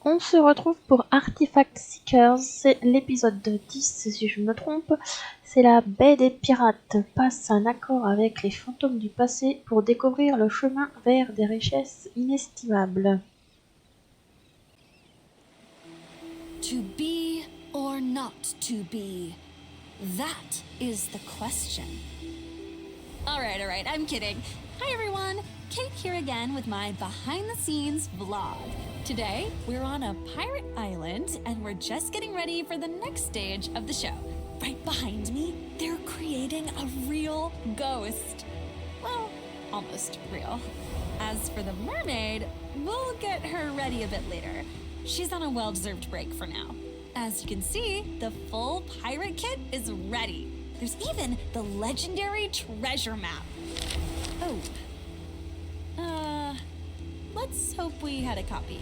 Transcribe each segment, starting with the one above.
On se retrouve pour Artifact Seekers, c'est l'épisode 10 si je me trompe. C'est la baie des pirates passe un accord avec les fantômes du passé pour découvrir le chemin vers des richesses inestimables. To be or not to be? That is the question. All right, I'm kidding. Hi everyone, Kate here again with my behind-the-scenes vlog. Today, we're on a pirate island and we're just getting ready for the next stage of the show. Right behind me, they're creating a real ghost. Well, almost real. As for the mermaid, we'll get her ready a bit later. She's on a well-deserved break for now. As you can see, the full pirate kit is ready. There's even the legendary treasure map. Oh. Let's hope we had a copy.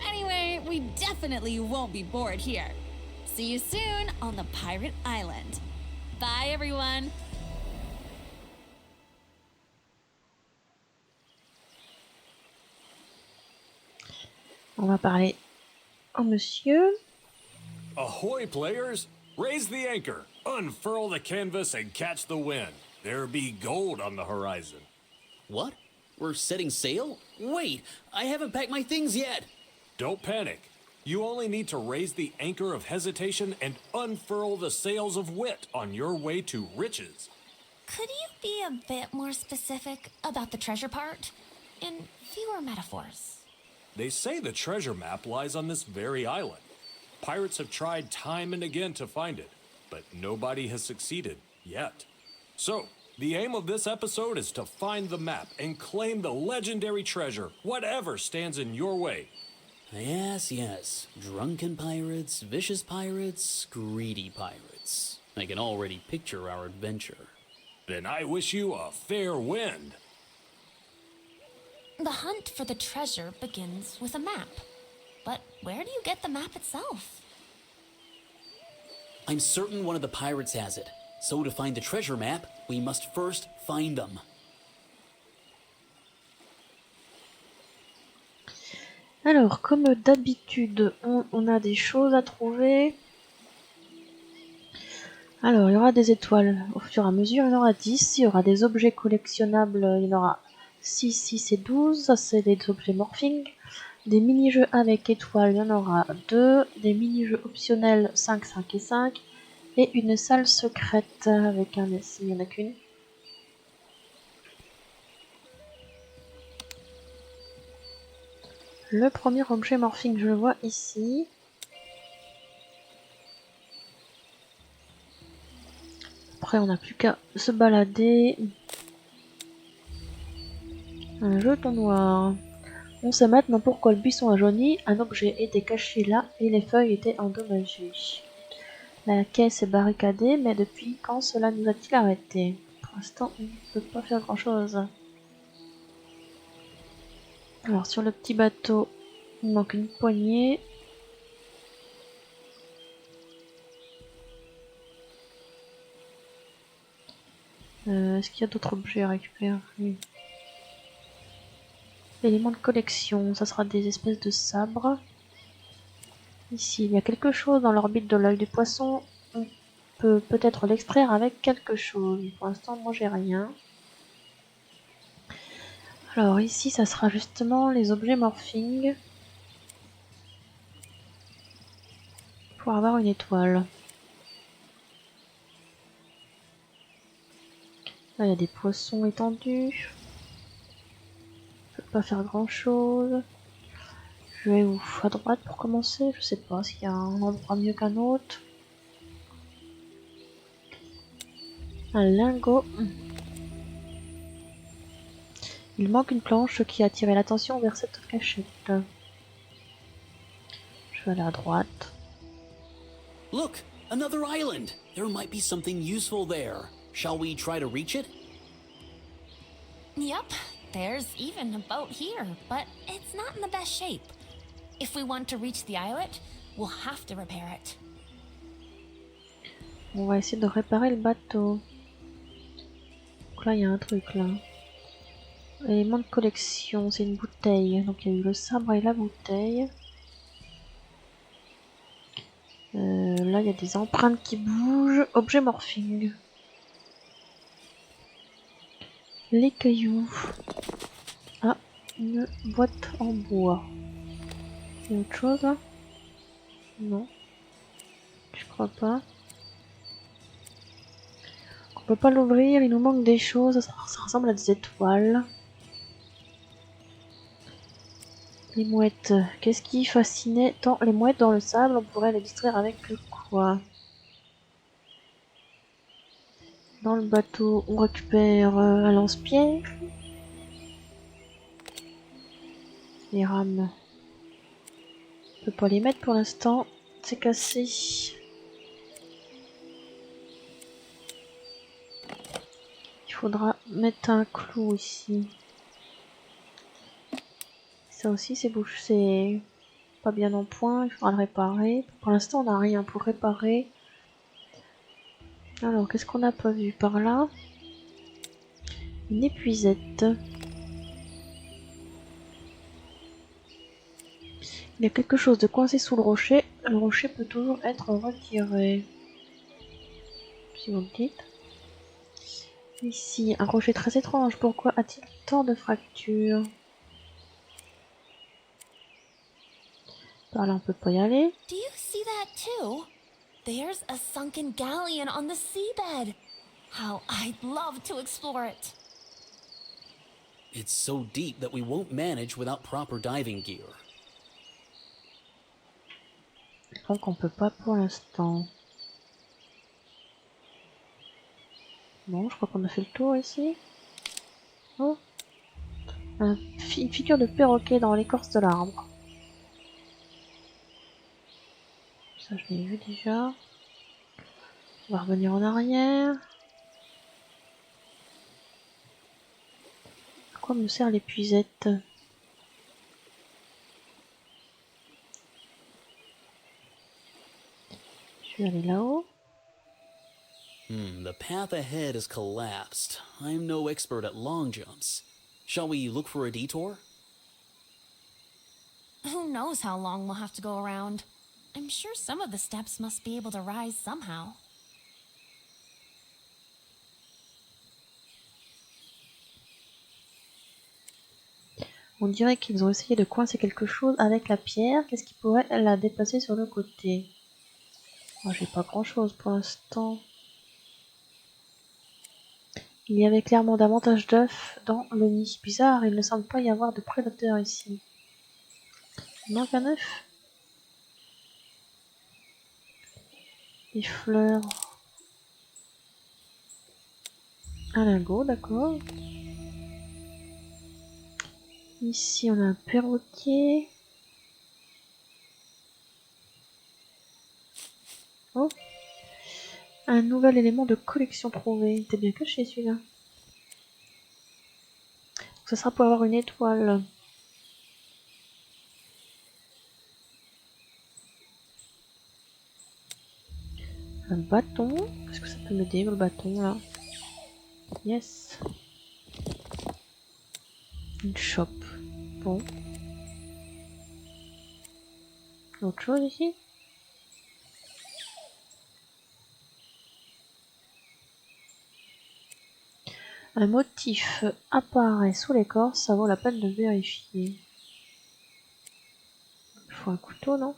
Anyway, we definitely won't be bored here. See you soon on the pirate island. Bye, everyone. On va parler au monsieur. Ahoy, players! Raise the anchor, unfurl the canvas, and catch the wind. There be gold on the horizon. What? We're setting sail? Wait, I haven't packed my things yet. Don't panic. You only need to raise the anchor of hesitation and unfurl the sails of wit on your way to riches. Could you be a bit more specific about the treasure part? In fewer metaphors. They say the treasure map lies on this very island. Pirates have tried time and again to find it, but nobody has succeeded yet. So, the aim of this episode is to find the map and claim the legendary treasure, whatever stands in your way. Yes. Drunken pirates, vicious pirates, greedy pirates. I can already picture our adventure. Then I wish you a fair wind. The hunt for the treasure begins with a map. But where do you get the map itself? I'm certain one of the pirates has it. So to find the treasure map, we must first find them. Alors, comme d'habitude, on a des choses à trouver. Alors, il y aura des étoiles au fur et à mesure, il y en aura 10. Il y aura des objets collectionnables, il y en aura 6, 6 et 12. Ça, c'est des objets morphing. Des mini-jeux avec étoiles, il y en aura 2. Des mini-jeux optionnels, 5, 5 et 5. Et une salle secrète avec un S, il n'y en a qu'une. Le premier objet morphing, je le vois ici. Après, on n'a plus qu'à se balader. Un jeton noir. On sait maintenant pourquoi le buisson a jauni. Un objet était caché là et les feuilles étaient endommagées. La caisse est barricadée, mais depuis quand cela nous a-t-il arrêté? Pour l'instant, on ne peut pas faire grand-chose. Alors, sur le petit bateau, il manque une poignée. Est-ce qu'il y a d'autres objets à récupérer? Éléments de collection, ça sera des espèces de sabres. Ici, il y a quelque chose dans l'orbite de l'œil du poisson. On peut peut-être l'extraire avec quelque chose. Pour l'instant, moi j'ai rien. Alors ici, ça sera justement les objets morphing. Pour avoir une étoile. Là, il y a des poissons étendus. Je peux pas faire grand chose. Je vais où? À droite pour commencer? Je sais pas s'il y a un endroit mieux qu'un autre. Un lingot. Il manque une planche, ce qui a attiré l'attention vers cette cachette. Je vais aller à droite. Look, another island. There might be something useful there. Shall we try to reach it? Yep, there's even a boat here, but it's not in the best shape. If we want to reach the islet, we'll have to repair it. On va essayer de réparer le bateau. Donc là, il y a un truc là. Élément de collection, c'est une bouteille. Donc il y a eu le sabre et la bouteille. là, il y a des empreintes qui bougent. Objet morphing. Les cailloux. Ah, une boîte en bois. Il y a autre chose là? Non. Je crois pas. On peut pas l'ouvrir, il nous manque des choses. Ça ressemble à des étoiles. Les mouettes. Qu'est-ce qui fascinait tant les mouettes dans le sable? On pourrait les distraire avec quoi? Dans le bateau, on récupère un lance-pierre. Les rames. On peut pas les mettre pour l'instant. C'est cassé. Il faudra mettre un clou ici. Ça aussi c'est bouche, c'est pas bien en point, il faudra le réparer. Pour l'instant on n'a rien pour réparer. Alors qu'est-ce qu'on n'a pas vu par là? Une épuisette. Il y a quelque chose de coincé sous le rocher. Le rocher peut toujours être retiré. Si vous le dites. Ici, un rocher très étrange. Pourquoi a-t-il tant de fractures? Par là on peut pas y aller. Do you see that too? There's a sunken galleon on the seabed. How I'd love to explore it. It's so deep that we won't manage without proper diving gear. Donc on peut pas pour l'instant. Bon, je crois qu'on a fait le tour ici. Oh, une figure de perroquet dans l'écorce de l'arbre. Ça je l'ai vu déjà. On va revenir en arrière. À quoi me sert l'épuisette? Je vais aller là-haut. The path ahead is collapsed. I'm no expert at long jumps. Shall we look for a detour? Who knows how long we'll have to go around? I'm sure some of the steps must be able to rise somehow. On dirait qu'ils ont essayé de coincer quelque chose avec la pierre. Qu'est-ce qui pourrait la déplacer sur le côté? Oh, j'ai pas grand chose pour l'instant. Il y avait clairement davantage d'œufs dans le nid. Bizarre, il ne semble pas y avoir de prédateurs ici. Il manque un œuf. Des fleurs. Un lingot, d'accord. Ici, on a un perroquet. Oh, un nouvel élément de collection trouvé. Il était bien caché celui-là. Ça sera pour avoir une étoile. Un bâton. Est-ce que ça peut m'aider le bâton là? Yes. Une chope. Bon. Autre chose ici? Un motif apparaît sous l'écorce, ça vaut la peine de vérifier. Il faut un couteau, non?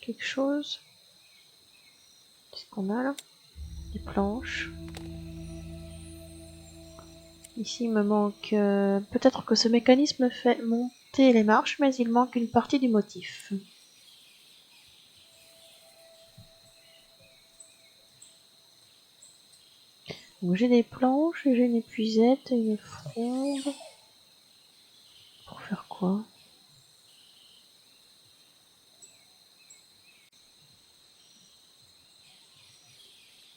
Quelque chose? Qu'est-ce qu'on a là? Des planches. Ici il me manque... peut-être que ce mécanisme fait monter les marches, mais il manque une partie du motif. Donc j'ai des planches, j'ai une épuisette, une fronde. Pour faire quoi?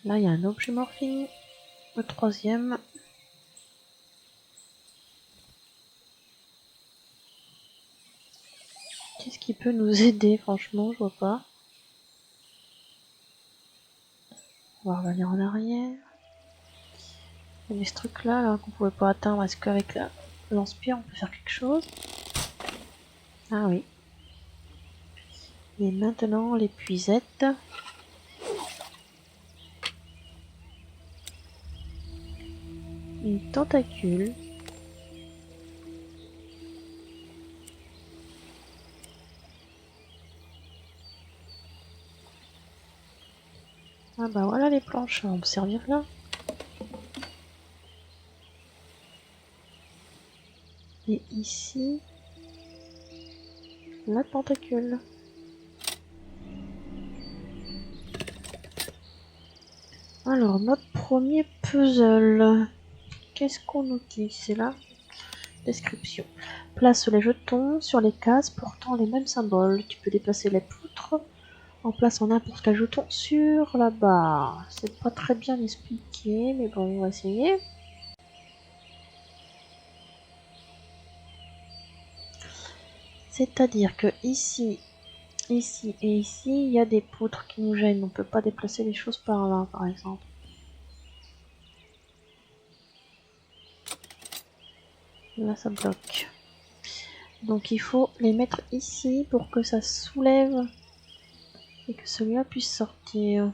Là il y a un objet morphing. Le troisième. Qu'est-ce qui peut nous aider? Franchement, je vois pas. On va revenir en arrière. Il y avait ce truc là, qu'on pouvait pas atteindre. Est-ce qu'avec la lance-pierre on peut faire quelque chose? Ah oui. Et maintenant, l'épuisette. Une tentacule. Ah bah voilà les planches, ça va me servir là. Et ici, la tentacule. Alors, notre premier puzzle. Qu'est-ce qu'on nous dit? C'est là. Description. Place les jetons sur les cases portant les mêmes symboles. Tu peux déplacer les poutres en plaçant n'importe quel jeton sur la barre. C'est pas très bien expliqué, mais bon, on va essayer. C'est-à-dire que ici, ici et ici, il y a des poutres qui nous gênent. On peut pas déplacer les choses par là, par exemple. Là, ça bloque. Donc il faut les mettre ici pour que ça soulève et que celui-là puisse sortir.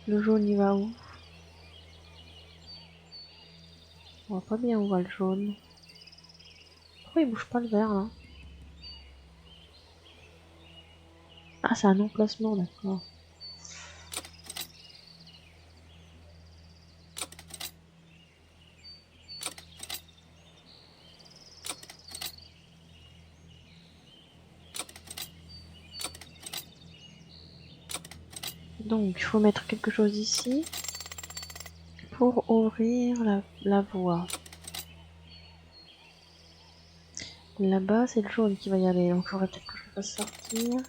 Le jaune, il va où? On voit pas bien où va le jaune. Pourquoi il bouge pas le vert là? Ah, c'est un emplacement, d'accord. Donc, il faut mettre quelque chose ici pour ouvrir la voie. Là-bas, c'est le jaune qui va y aller, donc il faudrait peut-être que je le fasse sortir.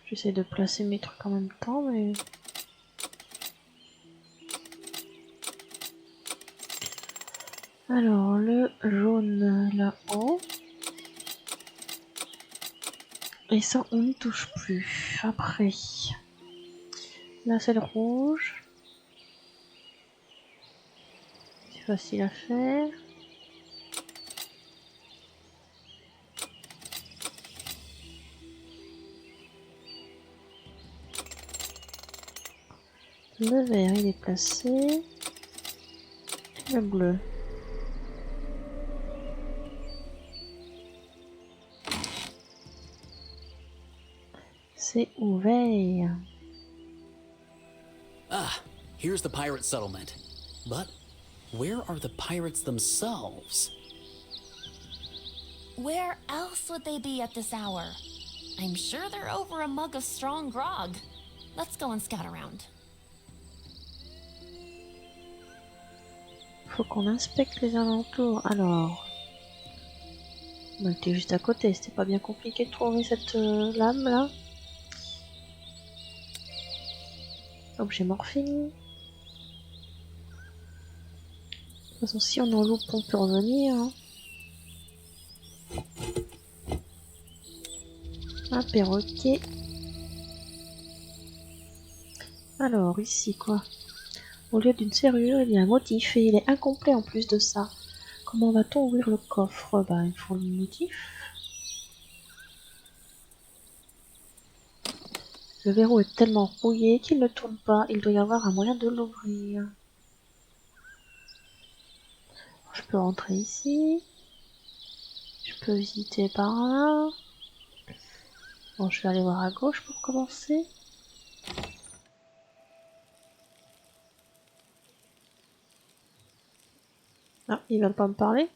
J'essaie de placer mes trucs en même temps, mais... Alors, le jaune là-haut. Et ça, on n'y touche plus. Après, là, c'est le rouge. C'est facile à faire. Le vert, il est placé. Le bleu. C'est ouvert. Ah, here's the pirate settlement. But where are the pirates themselves? Where else would they be at this hour? I'm sure they're over a mug of strong grog. Let's go and scout around. Faut qu'on inspecte les alentours. Alors, on était juste à côté. C'était pas bien compliqué de trouver cette lame là. Objet morphine. De toute façon, si on en loupe, on peut revenir. Hein. Un perroquet. Alors, ici quoi? Au lieu d'une serrure, il y a un motif et il est incomplet en plus de ça. Comment va-t-on ouvrir le coffre? Ben, il faut le motif. Le verrou est tellement rouillé qu'il ne tourne pas. Il doit y avoir un moyen de l'ouvrir. Je peux rentrer ici. Je peux visiter par là. Bon, je vais aller voir à gauche pour commencer. Ah, ils veulent pas me parler?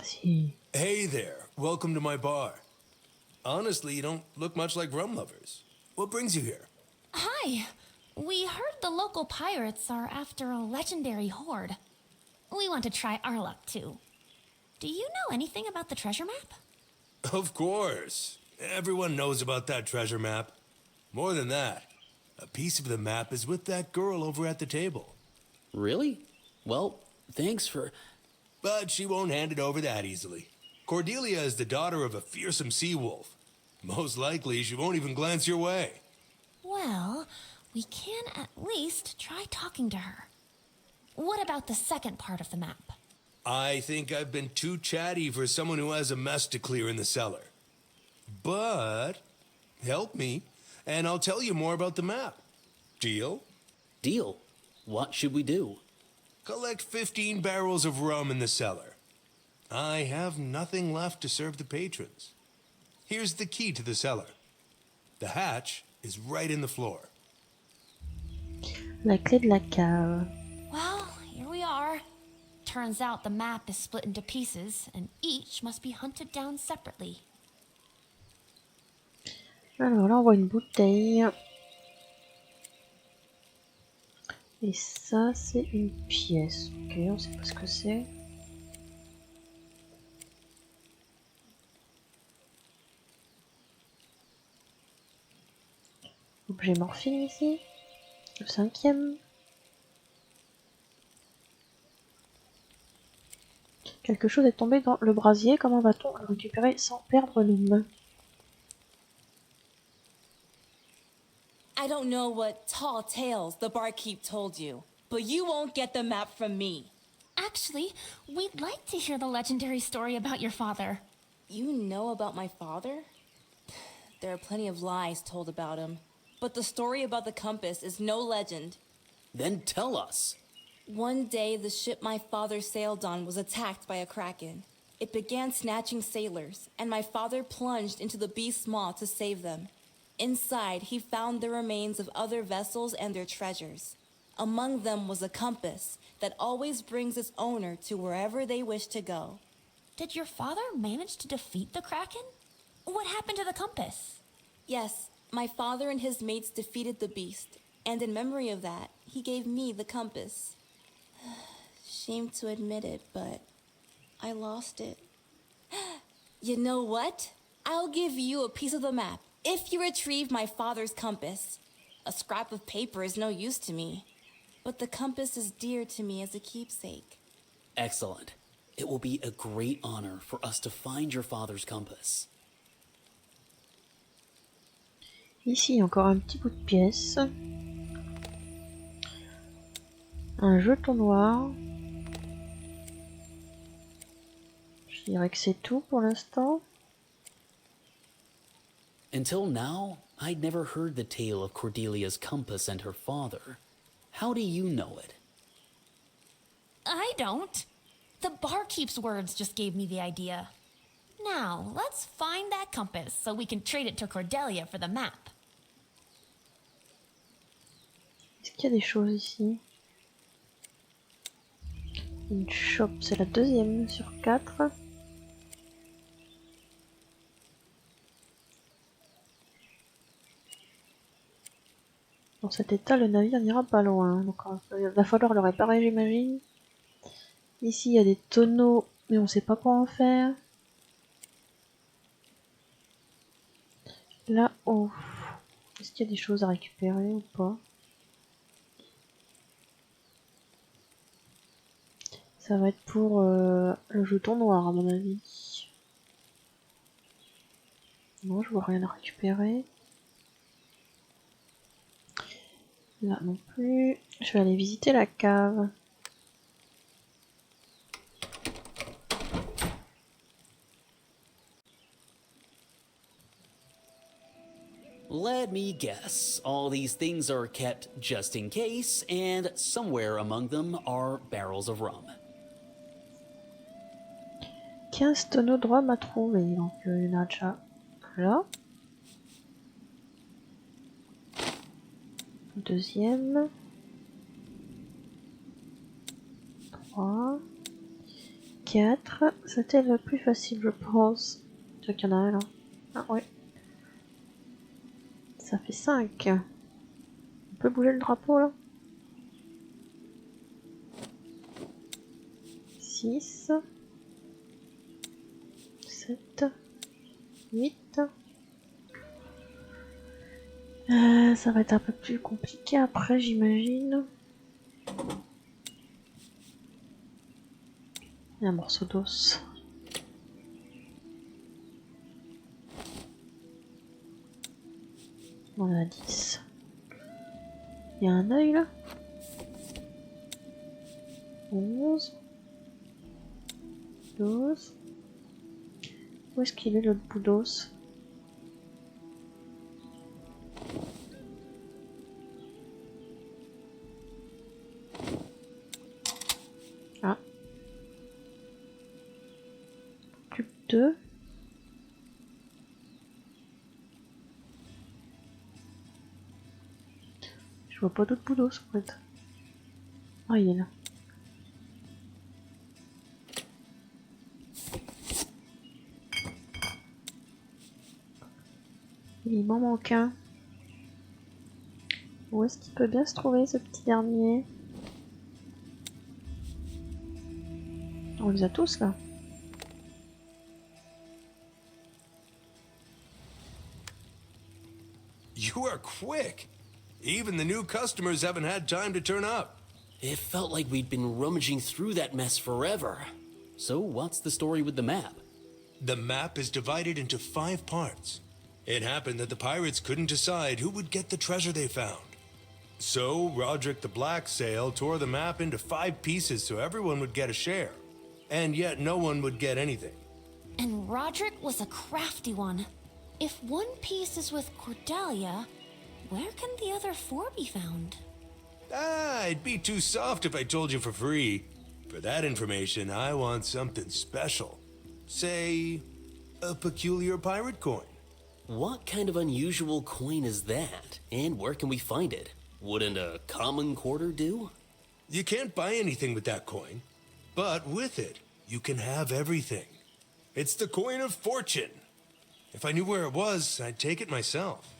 Si. Hey there, welcome to my bar. Honestly, you don't look much like rum lovers. What brings you here? Hi! We heard the local pirates are after a legendary hoard. We want to try our luck too. Do you know anything about the treasure map? Of course. Everyone knows about that treasure map. More than that, a piece of the map is with that girl over at the table. Really? Well, thanks for... But she won't hand it over that easily. Cordelia is the daughter of a fearsome sea wolf. Most likely, she won't even glance your way. Well, we can at least try talking to her. What about the second part of the map? I think I've been too chatty for someone who has a mess to clear in the cellar. But help me, and I'll tell you more about the map. Deal? Deal. What should we do? Collect 15 barrels of rum in the cellar. I have nothing left to serve the patrons. Here's the key to the cellar. The hatch is right in the floor. La clé de la cave. Well, here we are. Turns out the map is split into pieces, and each must be hunted down separately. Alors là, on voit une bouteille. Et ça, c'est une pièce. Ok, on sait pas ce que c'est. Objet morphine ici. Le 5e. Quelque chose est tombé dans le brasier. Comment va-t-on le récupérer sans perdre nos mains? I don't know what tall tales the barkeep told you, but you won't get the map from me. Actually, we'd like to hear the legendary story about your father. You know about my father? There are plenty of lies told about him, but the story about the compass is no legend. Then tell us. One day, the ship my father sailed on was attacked by a kraken. It began snatching sailors, and my father plunged into the beast's maw to save them. Inside, he found the remains of other vessels and their treasures. Among them was a compass that always brings its owner to wherever they wish to go. Did your father manage to defeat the Kraken? What happened to the compass? Yes, my father and his mates defeated the beast, and in memory of that, he gave me the compass. Shame to admit it, but I lost it. You know what? I'll give you a piece of the map if you retrieve my father's compass. A scrap of paper is no use to me, but the compass is dear to me as a keepsake. Excellent. It will be a great honor for us to find your father's compass. Ici, encore un petit bout de pièce. Un jeton noir. Je dirais que c'est tout pour l'instant. Until now, I'd never heard the tale of Cordelia's compass and her father. How do you know it? I don't. The barkeep's words just gave me the idea. Now, let's find that compass so we can trade it to Cordelia for the map. Est-ce qu'il y a des choses ici? Une shop, c'est la deuxième sur 4. Dans cet état, le navire n'ira pas loin. Donc il va falloir le réparer, j'imagine. Ici, il y a des tonneaux, mais on sait pas quoi en faire. Là-haut, est-ce qu'il y a des choses à récupérer ou pas? Ça va être pour le jeton noir, à mon avis. Non, je vois rien à récupérer. Là non plus. Je vais aller visiter la cave. Let me guess. All these things are kept just in case, and somewhere among them are barrels of rum. 15 tonneaux de rhum à trouver, donc il y en a déjà là. Deuxième. 3. 4. C'était le plus facile, je pense. Je vois qu'il y en a un là. Ah ouais. Ça fait 5. On peut bouger le drapeau là. 6. 7. 8. Ça va être un peu plus compliqué après, j'imagine. Et un morceau d'os. On a 10. Il y a un œil là. 11. 12. Où est-ce qu'il est l'autre bout d'os? Ah. Plus que 2. Je vois pas d'autre bout d'os en fait. Ah, il est là. Il m'en manque un. Où est-ce qu'il peut bien se trouver ce petit dernier? On les a tous là. You are quick. Even the new customers haven't had time to turn up. It felt like we'd been rummaging through that mess forever. So, what's the story with the map? The map is divided into 5 parts. It happened that the pirates couldn't decide who would get the treasure they found. So, Roderick the Blacksail tore the map into 5 pieces so everyone would get a share. And yet no one would get anything. And Roderick was a crafty one. If one piece is with Cordelia, where can the other 4 be found? I'd be too soft if I told you for free. For that information, I want something special. Say, a peculiar pirate coin. What kind of unusual coin is that? And where can we find it? Wouldn't a common quarter do? You can't buy anything with that coin. But with it, you can have everything. It's the coin of fortune. If I knew where it was, I'd take it myself.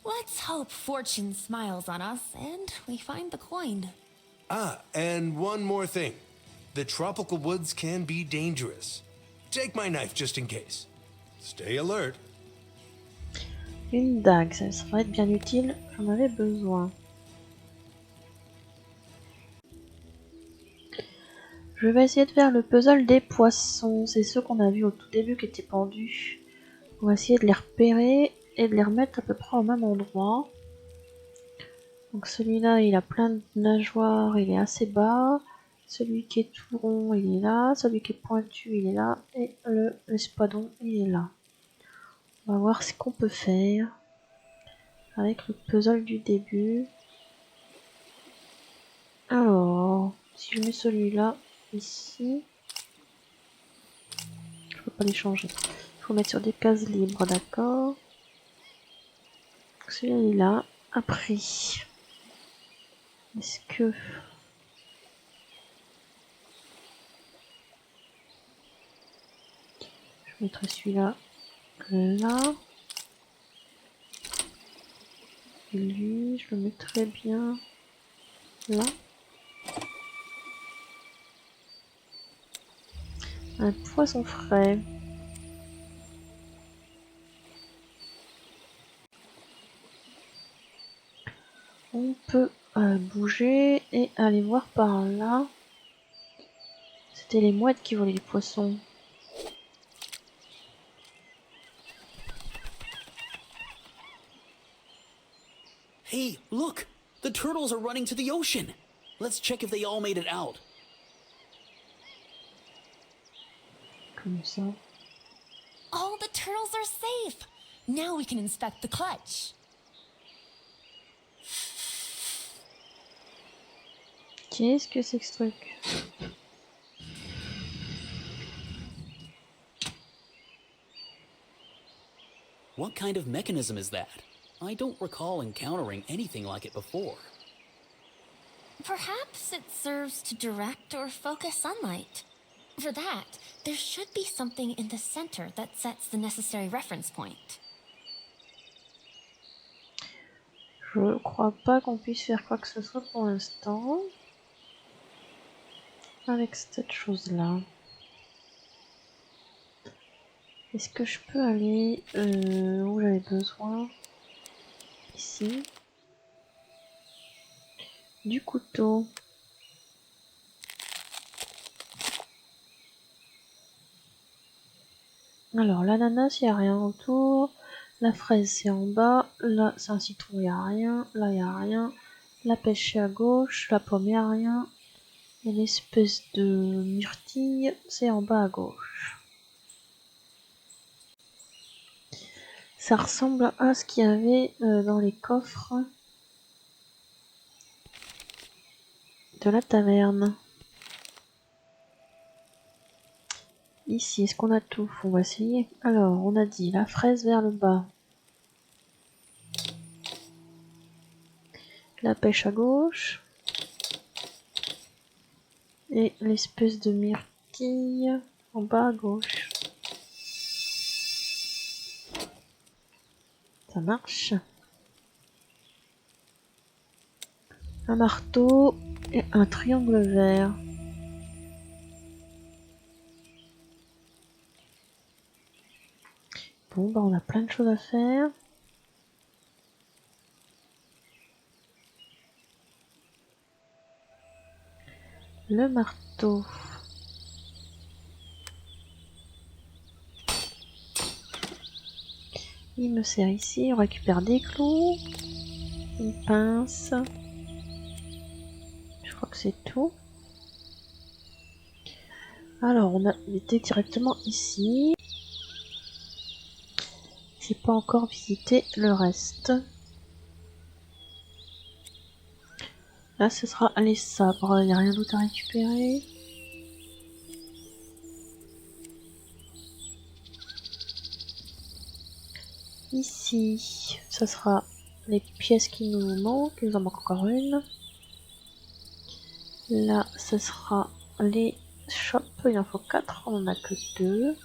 Let's hope fortune smiles on us and we find the coin. Ah, and one more thing. The tropical woods can be dangerous. Take my knife just in case. Stay alert. Une dague, ça va être bien utile, j'en avais besoin. Je vais essayer de faire le puzzle des poissons. C'est ceux qu'on a vus au tout début qui étaient pendus. On va essayer de les repérer et de les remettre à peu près au même endroit. Donc celui-là, il a plein de nageoires, il est assez bas. Celui qui est tout rond, il est là. Celui qui est pointu, il est là. Et l'espadon, il est là. On va voir ce qu'on peut faire avec le puzzle du début. Alors, si je mets celui-là ici, je peux pas les changer. Il faut mettre sur des cases libres, d'accord. Celui-là a pris. Est-ce que... Je mettrai celui-là là. Et lui, je le mettrai bien là. Un poisson frais. On peut bouger et aller voir par là. C'était les mouettes qui volaient les poissons. Hey, look! The turtles are running to the ocean! Let's check if they all made it out. Comme ça. All the turtles are safe. Now we can inspect the clutch. Qu'est-ce que c'est que ce truc? What kind of mechanism is that? I don't recall encountering anything like it before. Perhaps it serves to direct or focus sunlight. For that, there should be something in the center that sets the necessary reference point. Je crois pas qu'on puisse faire quoi que ce soit pour l'instant. Avec cette chose-là. Est-ce que je peux aller où j'avais besoin? Ici. Du couteau. Alors l'ananas, il n'y a rien autour. La fraise c'est en bas, là c'est un citron, il n'y a rien, là il n'y a rien. La pêche est à gauche, la pomme il n'y a rien. Et l'espèce de myrtille c'est en bas à gauche. Ça ressemble à ce qu'il y avait dans les coffres de la taverne. Ici, est-ce qu'on a tout? On va essayer. Alors, on a dit la fraise vers le bas. La pêche à gauche. Et l'espèce de myrtille en bas à gauche. Ça marche. Un marteau et un triangle vert. Bon, bah on a plein de choses à faire. Le marteau. Il me sert ici, on récupère des clous, une pince. Je crois que c'est tout. Alors, on a été directement ici. J'ai pas encore visité le reste. Là, ce sera les sabres. Il n'y a rien d'autre à récupérer. Ici, ça sera les pièces qui nous manquent. Il nous en manque encore une. Là, ce sera les shops. Il en faut 4. On en a que 2.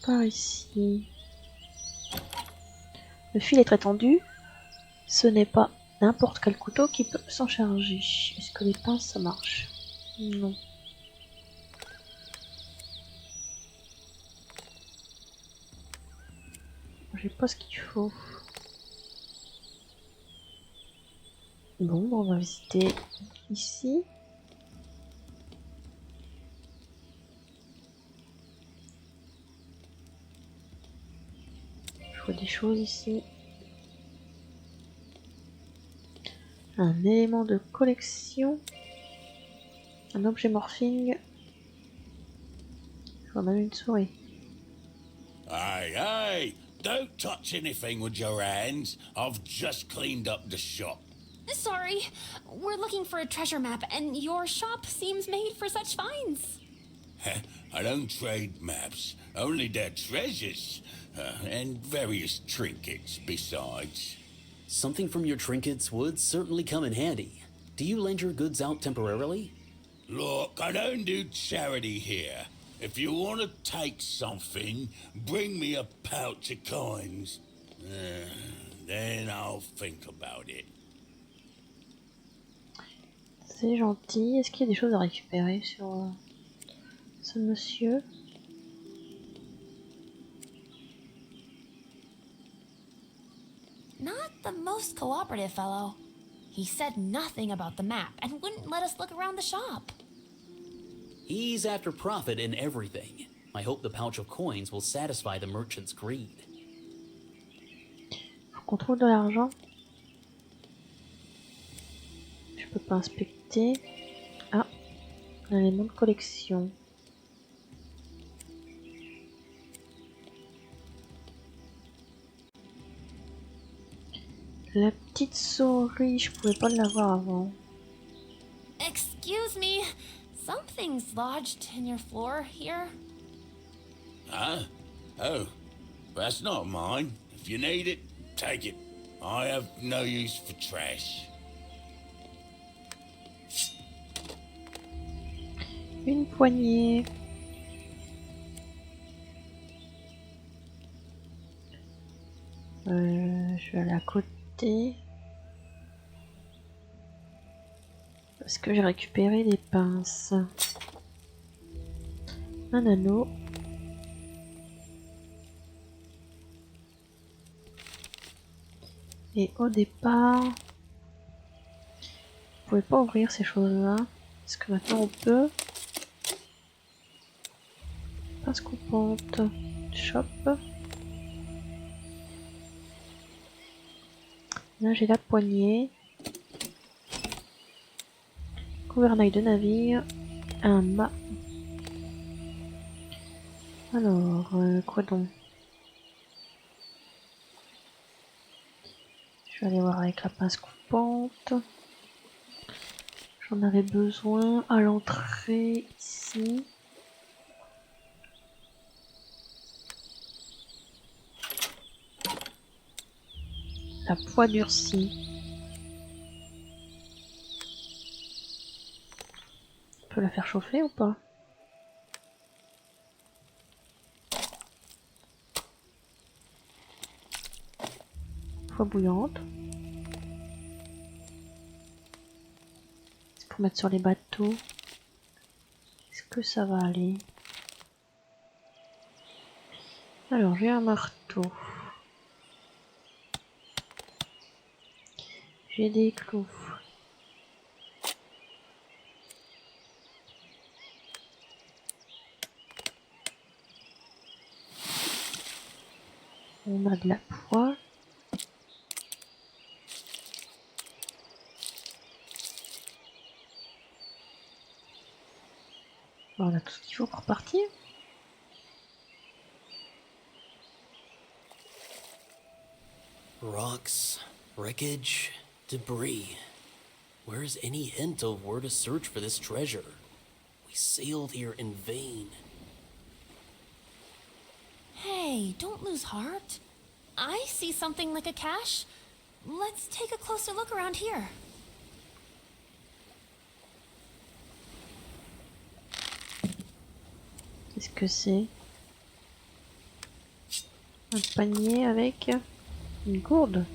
Par ici. Le fil est très tendu. Ce n'est pas n'importe quel couteau qui peut s'en charger. Est-ce que les pinces ça marche? Non. J'ai pas ce qu'il faut. Bon, on va visiter ici. Je vois des choses ici. Un élément de collection. Un objet morphing. Je vois même une souris. Hey, hey! Don't touch anything with your hands. I've just cleaned up the shop. Sorry, we're looking for a treasure map, and your shop seems made for such finds. I don't trade maps, only their treasures. And various trinkets besides. Something from your trinkets would certainly come in handy. Do you lend your goods out temporarily? Look, I don't do charity here. If you want to take something, bring me a pouch of coins. Then I'll think about it. C'est gentil. Est-ce qu'il y a des choses à récupérer sur ce monsieur? Not the most cooperative fellow. He said nothing about the map and wouldn't let us look around the shop. He's after profit in everything. I hope the pouch of coins will satisfy the merchant's greed. Faut qu'on trouve de l'argent. Je peux pas inspecter. Ah, un élément de collection. La petite souris, je pouvais pas l'avoir avant. Excuse me, something's lodged in your floor here. Huh? Oh, that's not mine. If you need it, take it. I have no use for trash. Une poignée. Je vais aller à côté. Parce que j'ai récupéré des pinces. Un anneau. Et au départ, on pouvait pas ouvrir ces choses-là. Est-ce que maintenant on peut? Pas pince coupante. Chop. Là j'ai la poignée. Gouvernail de navire. Un mât. Alors, quoi donc? Je vais aller voir avec la pince coupante. J'en avais besoin à l'entrée ici. La poix durcie. On peut la faire chauffer ou pas? Poix bouillante. C'est pour mettre sur les bateaux. Est-ce que ça va aller? Alors j'ai un marteau. J'ai des clous. On a de la poix. Bon, on a tout ce qu'il faut pour partir. Rocks, wreckage, debris. Where is any hint of where to search for this treasure? We sailed here in vain. Hey, don't lose heart. I see something like a cache. Let's take a closer look around here. Qu'est-ce que c'est? Un panier avec une gourde.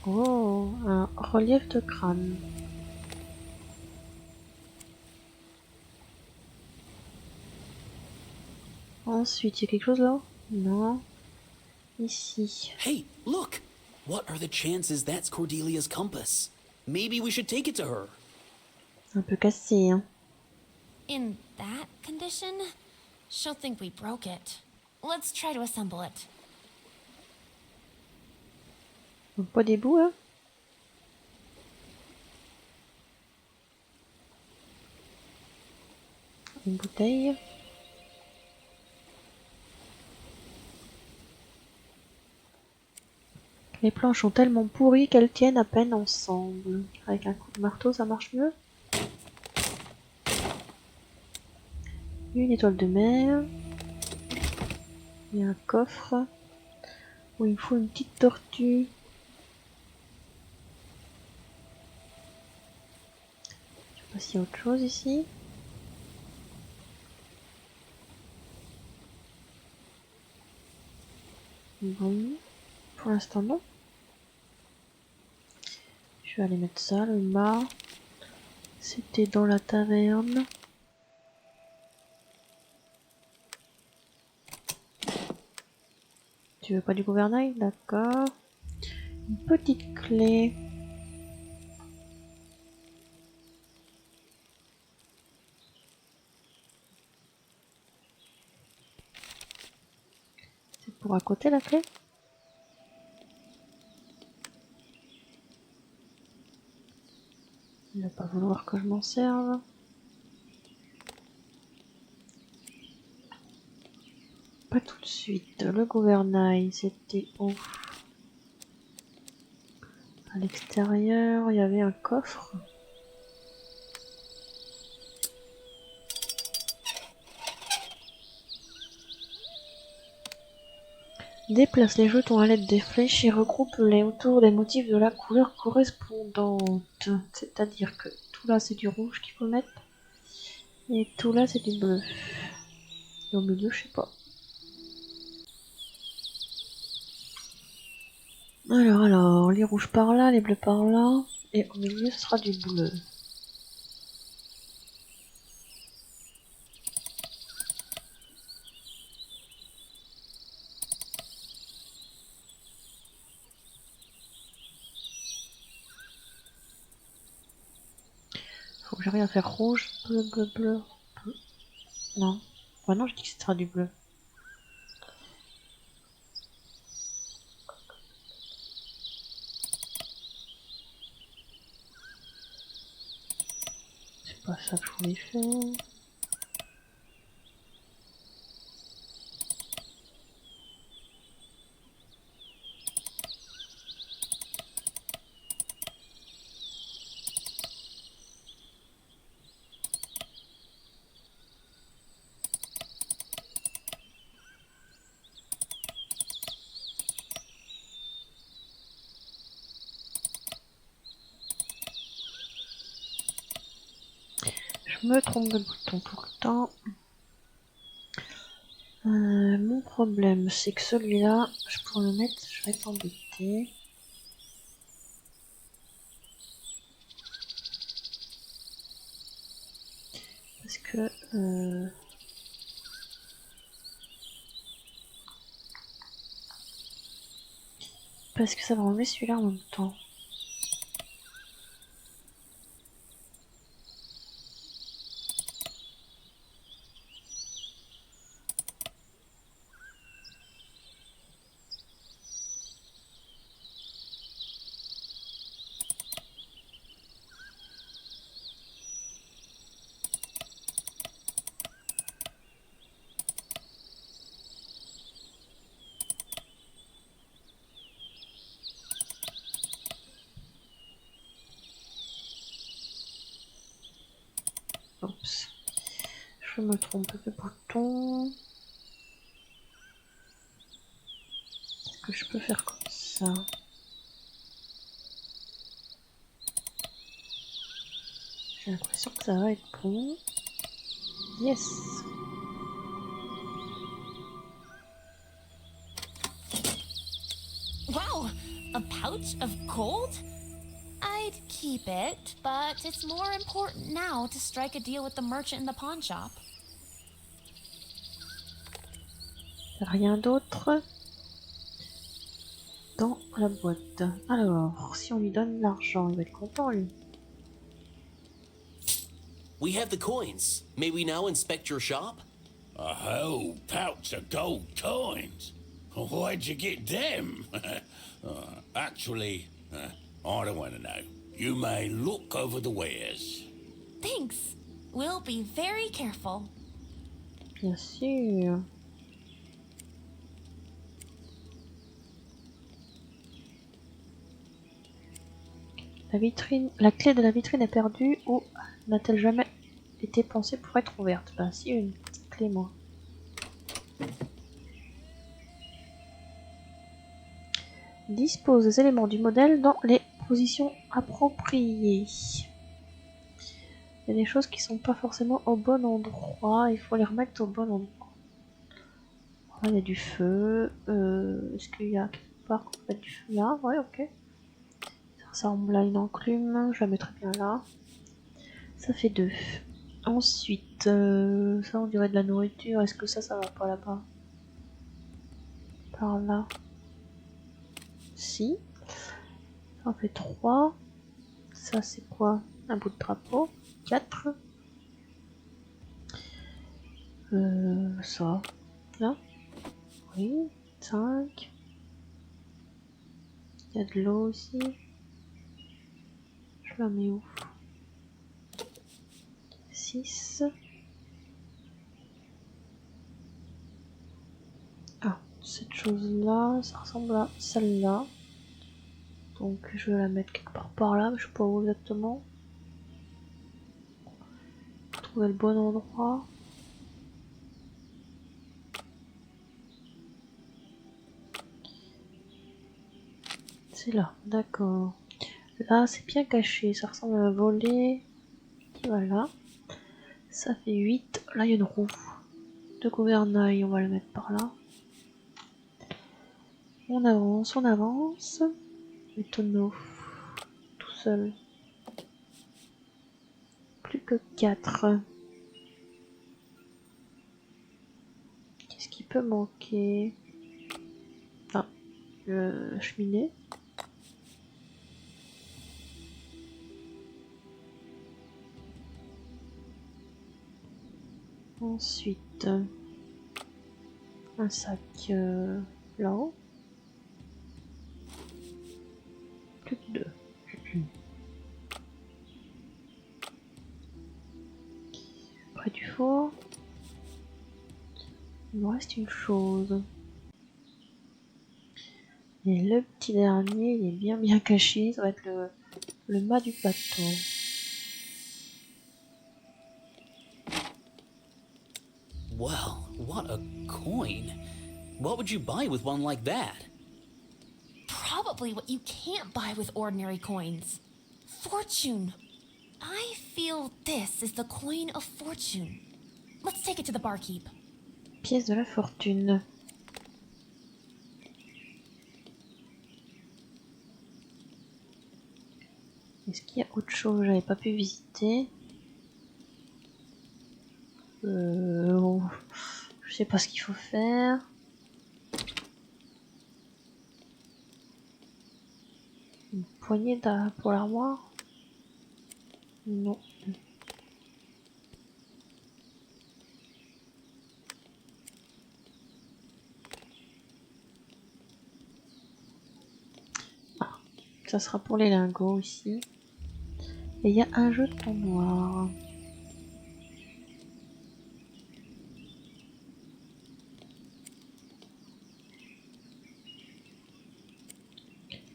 Oh, un relief de crâne. Ensuite, il y a quelque chose là? Non. Ici. Hey, look! What are the chances that's Cordelia's compass? Maybe we should take it to her. Un peu cassé, hein. In that condition, she'll think we broke it. Let's try to assemble it. Pas des bouts, hein. Une bouteille. Les planches sont tellement pourries qu'elles tiennent à peine ensemble. Avec un coup de marteau, ça marche mieux. Une étoile de mer. Il y a un coffre. Où il me faut une petite tortue. Je sais pas s'il y a autre chose ici. Bon. Pour l'instant, non. Je vais aller mettre ça, le mât. C'était dans la taverne. Tu veux pas du gouvernail? D'accord. Une petite clé. C'est pour à côté la clé? Il va pas vouloir que je m'en serve. Pas tout de suite. Le gouvernail, c'était où? À l'extérieur, il y avait un coffre. Déplace les jetons à l'aide des flèches et regroupe-les autour des motifs de la couleur correspondante. C'est-à-dire que tout là c'est du rouge qu'il faut mettre. Et tout là c'est du bleu. Et au milieu, je sais pas. Alors, les rouges par là, les bleus par là. Et au milieu, ce sera du bleu. Faut que J'ai rien à faire. Rouge, bleu, bleu, bleu. Bleu. Non. Bah non, je dis que ce sera du bleu. C'est pas ça que je voulais faire. Je me trompe de bouton tout le temps. Mon problème, c'est que celui-là, je pourrais le mettre, je vais être embêtée. Parce que... Parce que ça va enlever celui-là en même temps. Oups. Je me trompe de bouton. Est-ce que je peux faire comme ça? J'ai l'impression que ça va être bon. Yes! Wow, a pouch of gold? I'd keep it, but it's more important now to strike a deal with the merchant in the pawn shop. Rien d'autre dans la boîte. Alors, si on lui donne l'argent, il va être content lui. We have the coins. May we now inspect your shop? A whole pouch of gold coins. Where'd you get them? Actually, I don't want to know. You may look over the wares. Thanks. We'll be very careful. Bien sûr. La vitrine, la clé de la vitrine est perdue ou n'a-t-elle jamais été pensée pour être ouverte? Bah si, une petite clé moi. Dispose des éléments du modèle dans les positions appropriées. Il y a des choses qui sont pas forcément au bon endroit, il faut les remettre au bon endroit. Là, il y a du feu. Est-ce qu'il y a quelque part qu'on peut mettre du feu là? Ouais, ok. Ça ressemble à une enclume, je la mettrai bien là. Ça fait 2. Ensuite, ça on dirait de la nourriture. Est-ce que ça va pas là-bas? Par là. Si. Ça en fait 3. Ça c'est quoi? Un bout de drapeau. 4. Ça. Là. Oui. 5. Il y a de l'eau aussi. Je la mets où? 6. Ah, cette chose-là, ça ressemble à celle-là. Donc je vais la mettre quelque part par là, mais je sais pas où exactement. Faut trouver le bon endroit. C'est là, d'accord. Là, c'est bien caché, ça ressemble à un volet. Voilà. Ça fait 8. Là, il y a une roue de gouvernail, on va le mettre par là. On avance, on avance. Les tonneaux, tout seul. Plus que 4. Qu'est-ce qui peut manquer? Ah, le cheminée. Ensuite, un sac là-haut. Plus que 2. Près du four. Il me reste une chose. Et le petit dernier, il est bien caché. Ça va être le mât du bateau. Well, what a coin. What would you buy with one like that? Probably what you can't buy with ordinary coins. Fortune. I feel this is the coin of fortune. Let's take it to the barkeep. Pièce de la fortune. Est-ce qu'il y a autre chose que j'avais pas pu visiter? Je sais pas ce qu'il faut faire. Une poignée pour l'armoire? Non. Ah, ça sera pour les lingots ici. Et il y a un jeton noir.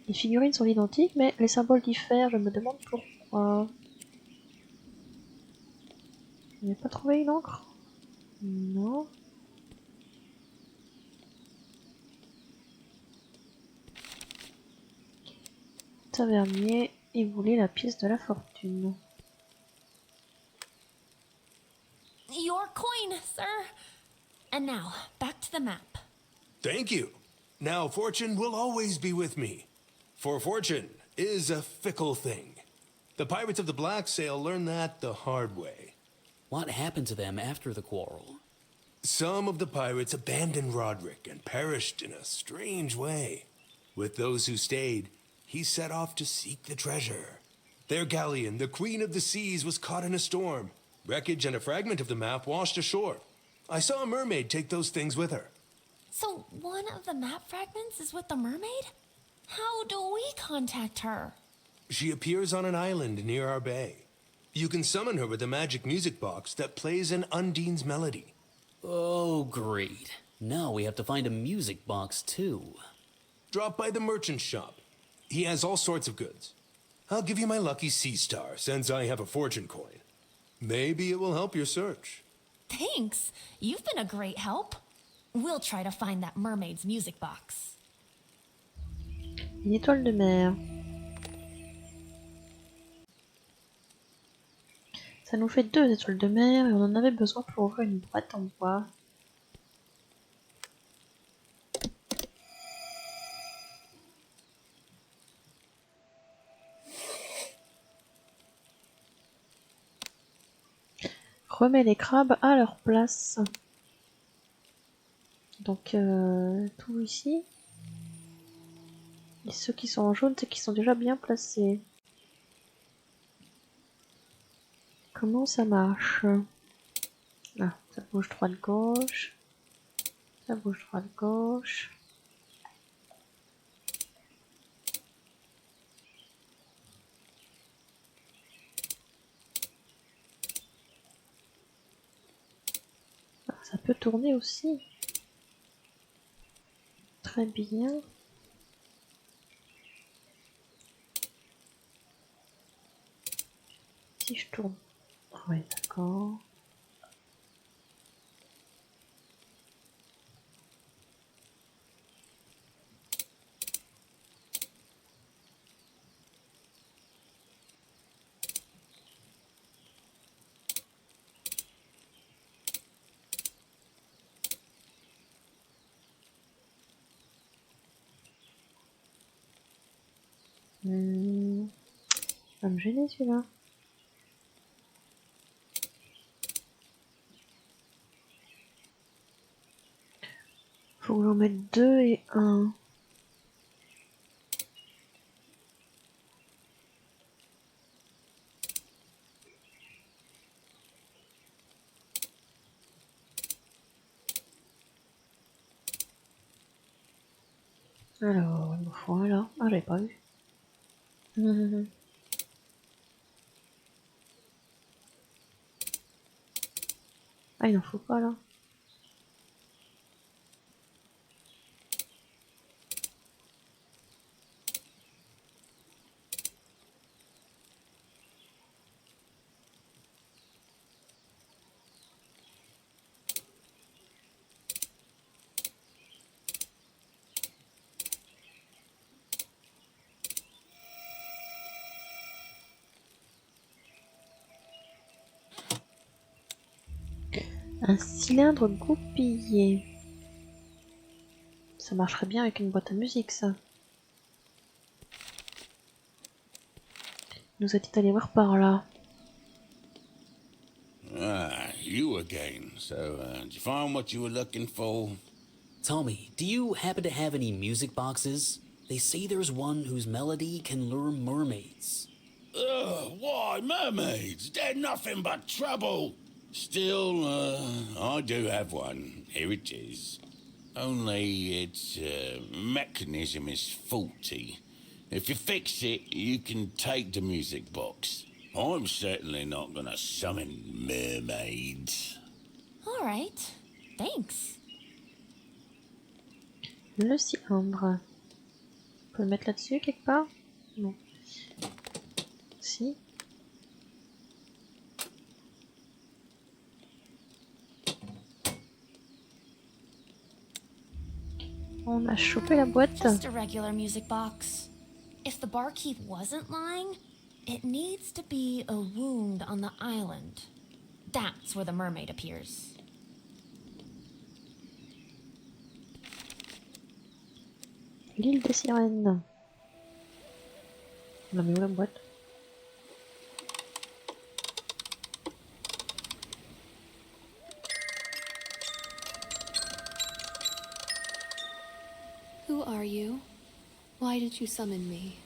Les figurines sont identiques, mais les symboles diffèrent. Je me demande pourquoi. Vous n'avez pas trouvé une encre? Non. Tavernier, il voulait la pièce de la fortune. Your coin, sir. And now, back to the map. Thank you. Now fortune will always be with me. For fortune is a fickle thing. The pirates of the Black Sail learned that the hard way. What happened to them after the quarrel? Some of the pirates abandoned Roderick and perished in a strange way. With those who stayed, he set off to seek the treasure. Their galleon, the Queen of the Seas, was caught in a storm. Wreckage and a fragment of the map washed ashore. I saw a mermaid take those things with her. So one of the map fragments is with the mermaid? How do we contact her? She appears on an island near our bay. You can summon her with a magic music box that plays an Undine's melody. Oh, great. Now we have to find a music box, too. Drop by the merchant shop. He has all sorts of goods. I'll give you my lucky sea star, since I have a fortune coin. Maybe it will help your search. Thanks. You've been a great help. We'll try to find that mermaid's music box. Une étoile de mer. Ça nous fait 2 étoiles de mer et on en avait besoin pour ouvrir une boîte en bois. Remets les crabes à leur place. Donc tout ici. Et ceux qui sont en jaune, c'est qu'ils sont déjà bien placés. Comment ça marche? Ah, ça bouge droite gauche. Ça bouge droite gauche. Ah, ça peut tourner aussi. Très bien. Si je tourne. Oui, d'accord. Ça va me gêner celui-là. Faut que j'en mette 2 et 1. Alors, il me faut un là. Ah, j'avais pas vu. Ah, il n'en faut pas là. Un cylindre goupillé. Ça marcherait bien avec une boîte à musique, ça. Il nous a dit d'aller voir par là. Ah, you again. So, did you find what you were looking for? Tommy, do you happen to have any music boxes? They say there's one whose melody can lure mermaids. Ugh, why, mermaids? They're nothing but trouble. Still, I do have one. Here it is. Only its mechanism is faulty. If you fix it, you can take the music box. I'm certainly not gonna summon mermaids. All right. Thanks. Le cylindre. On peut le mettre là-dessus quelque part? Non. Si. On a chopé la boîte. Just a regular music box. If the barkeep wasn't lying, it needs to be a wound on the island. That's where the mermaid appears. L'île des sirènes. On a mis où la boîte? Who are you? Why did you summon me?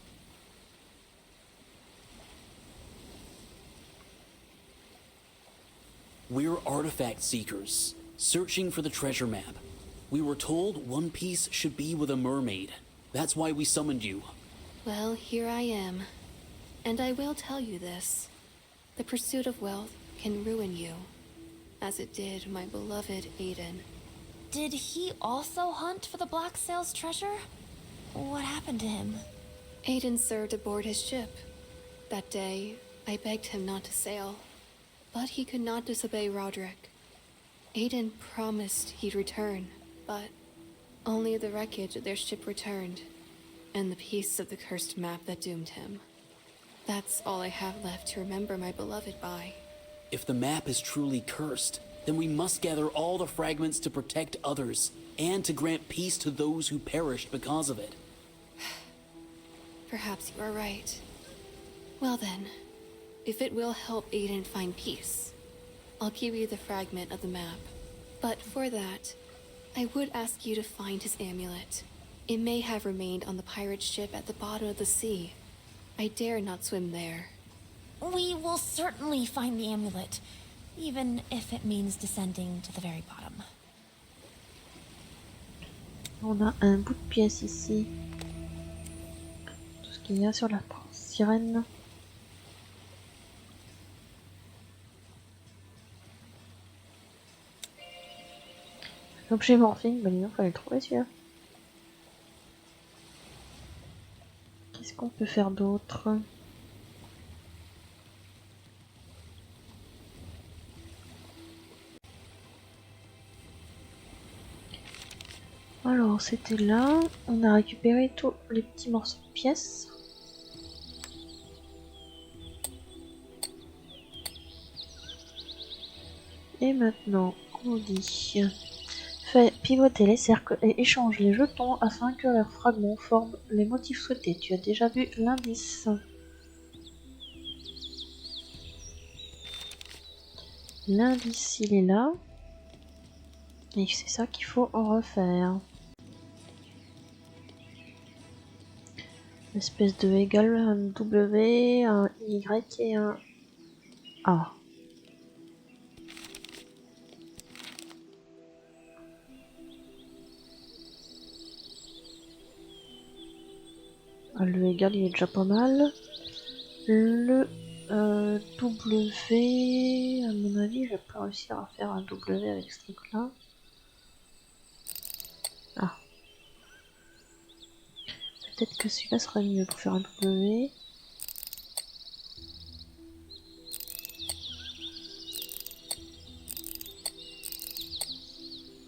We're artifact seekers, searching for the treasure map. We were told One Piece should be with a mermaid. That's why we summoned you. Well, here I am. And I will tell you this. The pursuit of wealth can ruin you, as it did my beloved Aiden. Did he also hunt for the Black Sail's treasure? What happened to him? Aiden served aboard his ship. That day, I begged him not to sail, but he could not disobey Roderick. Aiden promised he'd return, but only the wreckage of their ship returned, and the piece of the cursed map that doomed him. That's all I have left to remember my beloved by. If the map is truly cursed, then we must gather all the fragments to protect others, and to grant peace to those who perished because of it. Perhaps you are right. Well then, if it will help Aiden find peace, I'll give you the fragment of the map. But for that, I would ask you to find his amulet. It may have remained on the pirate ship at the bottom of the sea. I dare not swim there. We will certainly find the amulet, even if it means descending to the very bottom. On a un bout de pièce ici. Tout ce qu'il y a sur la sirène. L'objet morphing, bah dis donc, fallait le trouver celui-là. Qu'est-ce qu'on peut faire d'autre? Alors, c'était là. On a récupéré tous les petits morceaux de pièces. Et maintenant, on dit... Fais pivoter les cercles et échange les jetons afin que leurs fragments forment les motifs souhaités. Tu as déjà vu l'indice. L'indice, il est là. Et c'est ça qu'il faut en refaire. Une espèce de égal, un W, un Y et un A. Le égal, il est déjà pas mal. Le W, à mon avis, je vais pas réussir à faire un W avec ce truc-là. Ah. Peut-être que celui-là serait mieux pour faire un W.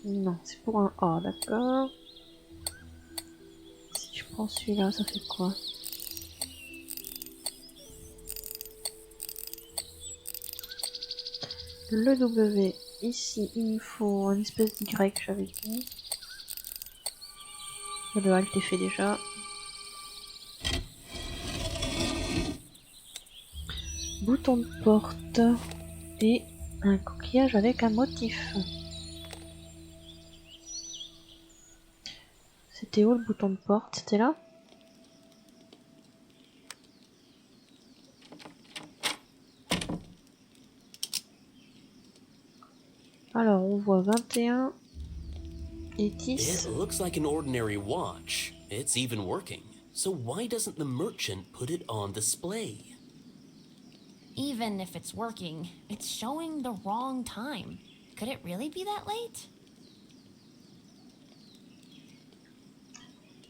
Non, c'est pour un A, d'accord. Si je prends celui-là, ça fait quoi? Le W, ici, il nous faut un espèce d'Y, j'avais dit. Le alt est fait déjà. Bouton de porte et un coquillage avec un motif. C'était où le bouton de porte? C'était là? Alors on voit 21 et 10. It looks like an ordinary watch. It's even working. So why doesn't the merchant put it on display? Even if it's working, it's showing the wrong time. Could it really be that late?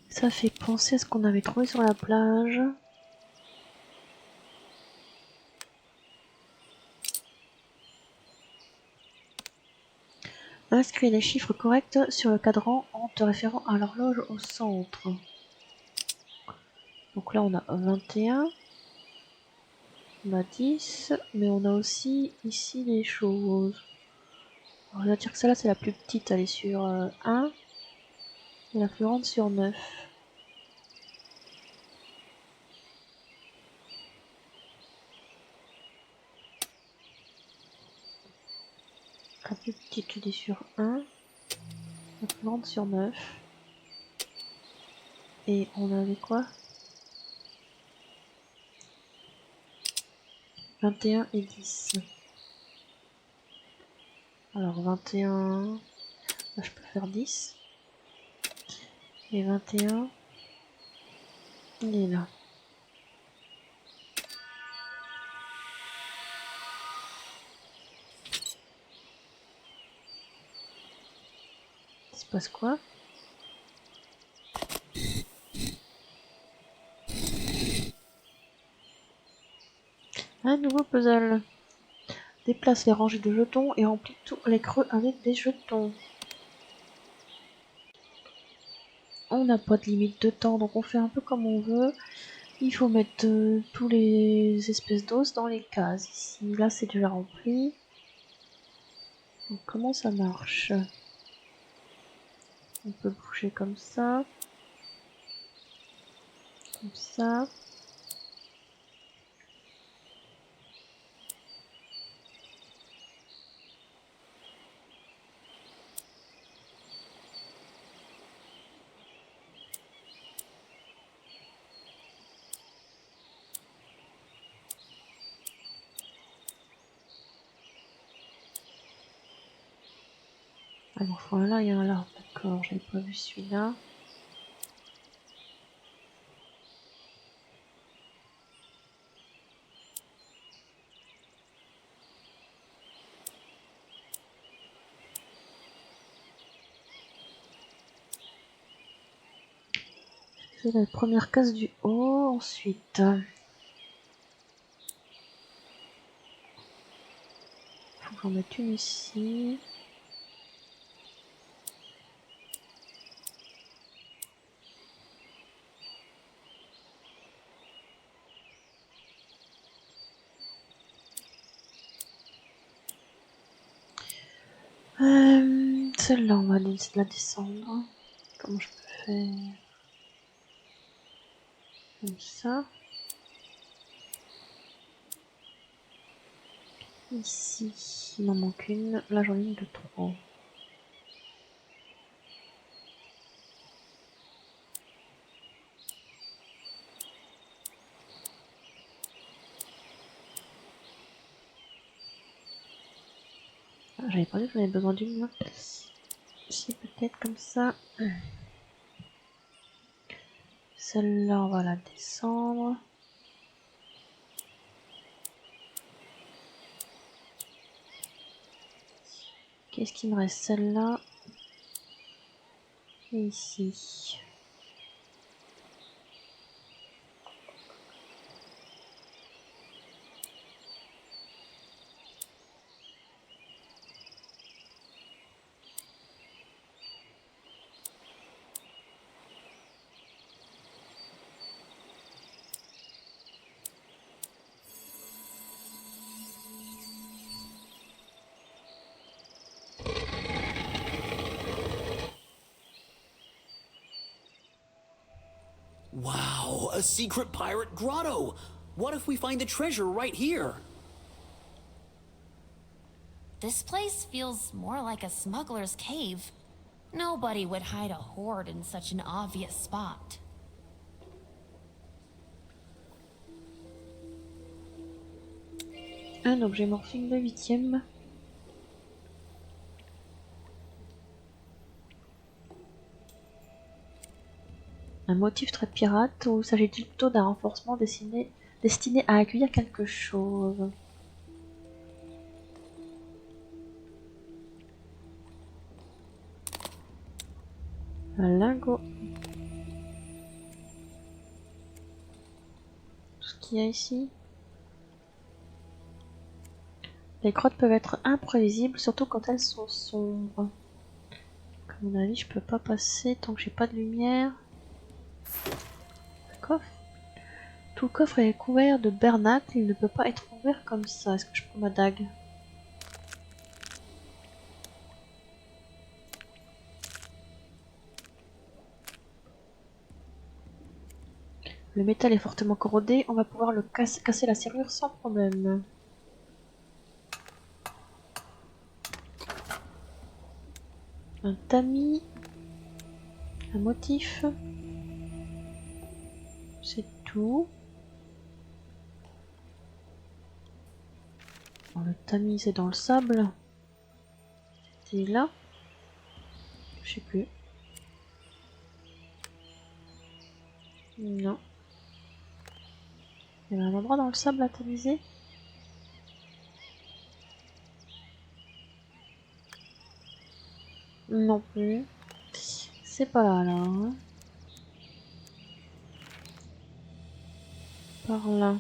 Ça fait penser à ce qu'on avait trouvé sur la plage. Inscris les chiffres corrects sur le cadran en te référant à l'horloge au centre. Donc là on a 21, on a 10, mais on a aussi ici des choses. On va dire que celle-là c'est la plus petite, elle est sur 1 et la plus grande sur 9. La plus petite elle est sur 1, la plus grande sur 9. Et on avait quoi? 21 et 10. Alors 21, là je peux faire 10. Et 21, il est là. Il se passe quoi? Un nouveau puzzle. Déplace les rangées de jetons et remplis tous les creux avec des jetons. On n'a pas de limite de temps, donc on fait un peu comme on veut. Il faut mettre tous les espèces d'os dans les cases. Ici, là c'est déjà rempli. Donc comment ça marche? On peut bouger comme ça. Comme ça. Alors voilà, il y a un là, d'accord, j'avais pas vu celui-là. C'est la première case du haut, ensuite. Faut que j'en mette une ici. Celle-là, on va la descendre. Comment je peux faire? Comme ça. Ici, il m'en manque une. Là, j'en ai une de trop. Ah, j'avais pas vu que j'en avais besoin d'une là. Si, peut-être comme ça. Celle-là, on va la descendre. Qu'est-ce qui me reste? Celle-là. Et ici. Wow, a secret pirate grotto! What if we find the treasure right here? This place feels more like a smuggler's cave. Nobody would hide a hoard in such an obvious spot. Un objet morphing de 8e. Un motif très pirate ou s'agit-il plutôt d'un renforcement destiné à accueillir quelque chose? Un lingot. Tout ce qu'il y a ici. Les grottes peuvent être imprévisibles, surtout quand elles sont sombres. À mon avis, je peux pas passer tant que j'ai pas de lumière. Le coffre. Tout le coffre est couvert de bernacle, il ne peut pas être ouvert comme ça. Est-ce que je prends ma dague? Le métal est fortement corrodé, on va pouvoir le casser la serrure sans problème. Un tamis, un motif, c'est tout. Bon, le tamis c'est dans le sable. C'était là. Je sais plus. Non. Il y avait un endroit dans le sable à tamiser. Non plus. C'est pas là, là. Hein. Par là.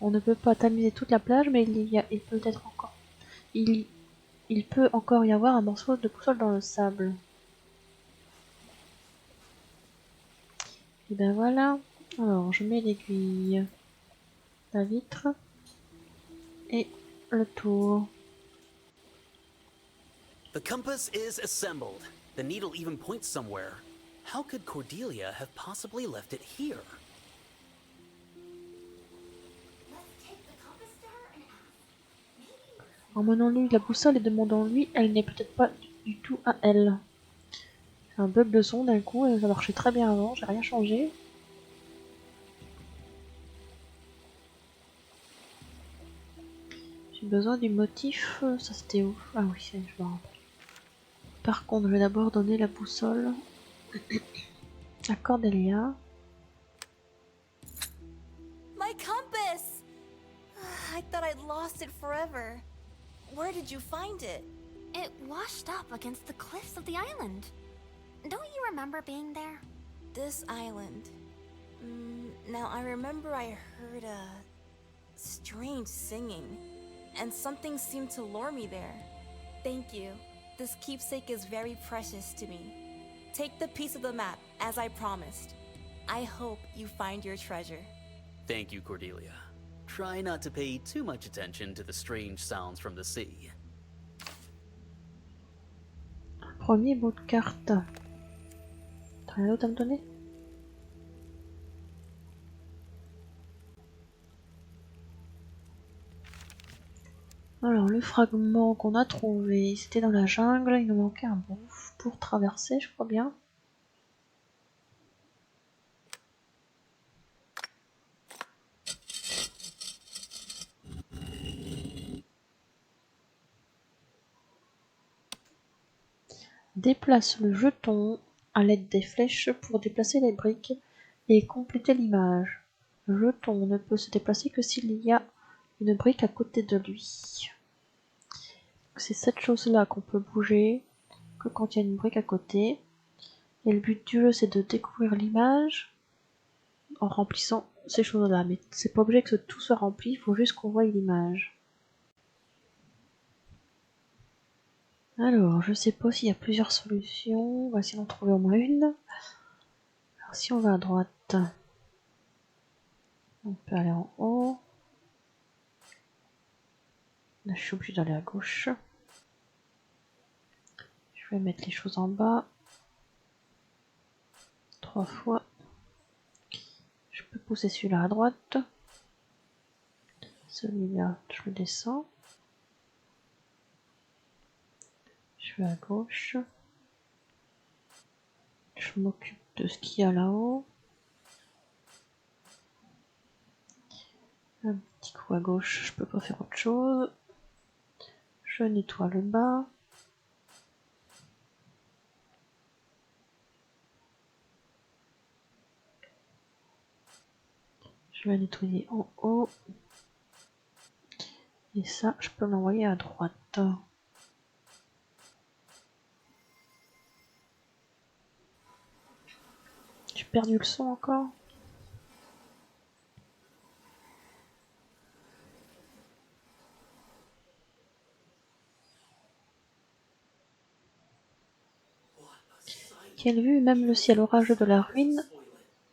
On ne peut pas tamiser toute la plage, mais il peut être encore. Il peut encore y avoir un morceau de boussole dans le sable. Et ben voilà. Alors, je mets l'aiguille, la vitre et le tour. The compass is assembled. The needle even points somewhere. How could Cordelia have possibly left it here? Emmenons-lui la boussole et demandons-lui, elle n'est peut-être pas du tout à elle. C'est un bug de son d'un coup, et ça marchait très bien avant, j'ai rien changé. J'ai besoin du motif, ça c'était où? Ah oui, je me rappelle. Par contre, je vais d'abord donner la boussole à Cordelia. My compass! I thought I'd lost it forever. Where did you find it? It washed up against the cliffs of the island. Don't you remember being there? This island. Now I remember I heard a strange singing, and something seemed to lure me there. Thank you. This keepsake is very precious to me. Take the piece of the map, as I promised. I hope you find your treasure. Thank you, Cordelia. Try not to pay too much attention to the strange sounds from the sea. Premier bout de carte. T'as rien d'autre à me donner? Alors, le fragment qu'on a trouvé, c'était dans la jungle, il nous manquait un bout pour traverser, je crois bien. Déplace le jeton à l'aide des flèches pour déplacer les briques et compléter l'image. Le jeton ne peut se déplacer que s'il y a une brique à côté de lui. C'est cette chose-là qu'on peut bouger que quand il y a une brique à côté. Et le but du jeu, c'est de découvrir l'image en remplissant ces choses-là. Mais c'est pas obligé que tout soit rempli, il faut juste qu'on voie l'image. Alors, je sais pas s'il y a plusieurs solutions. On va essayer d'en trouver au moins une. Alors, si on va à droite, on peut aller en haut. Là, je suis obligée d'aller à gauche. Je vais mettre les choses en bas. 3 fois. Je peux pousser celui-là à droite. Celui-là, je le descends. Je vais à gauche. Je m'occupe de ce qu'il y a là-haut. Un petit coup à gauche, je peux pas faire autre chose. Je nettoie le bas. Je vais nettoyer en haut. Et ça, je peux l'envoyer à droite. J'ai perdu le son encore. Quelle vue, même le ciel orageux de la ruine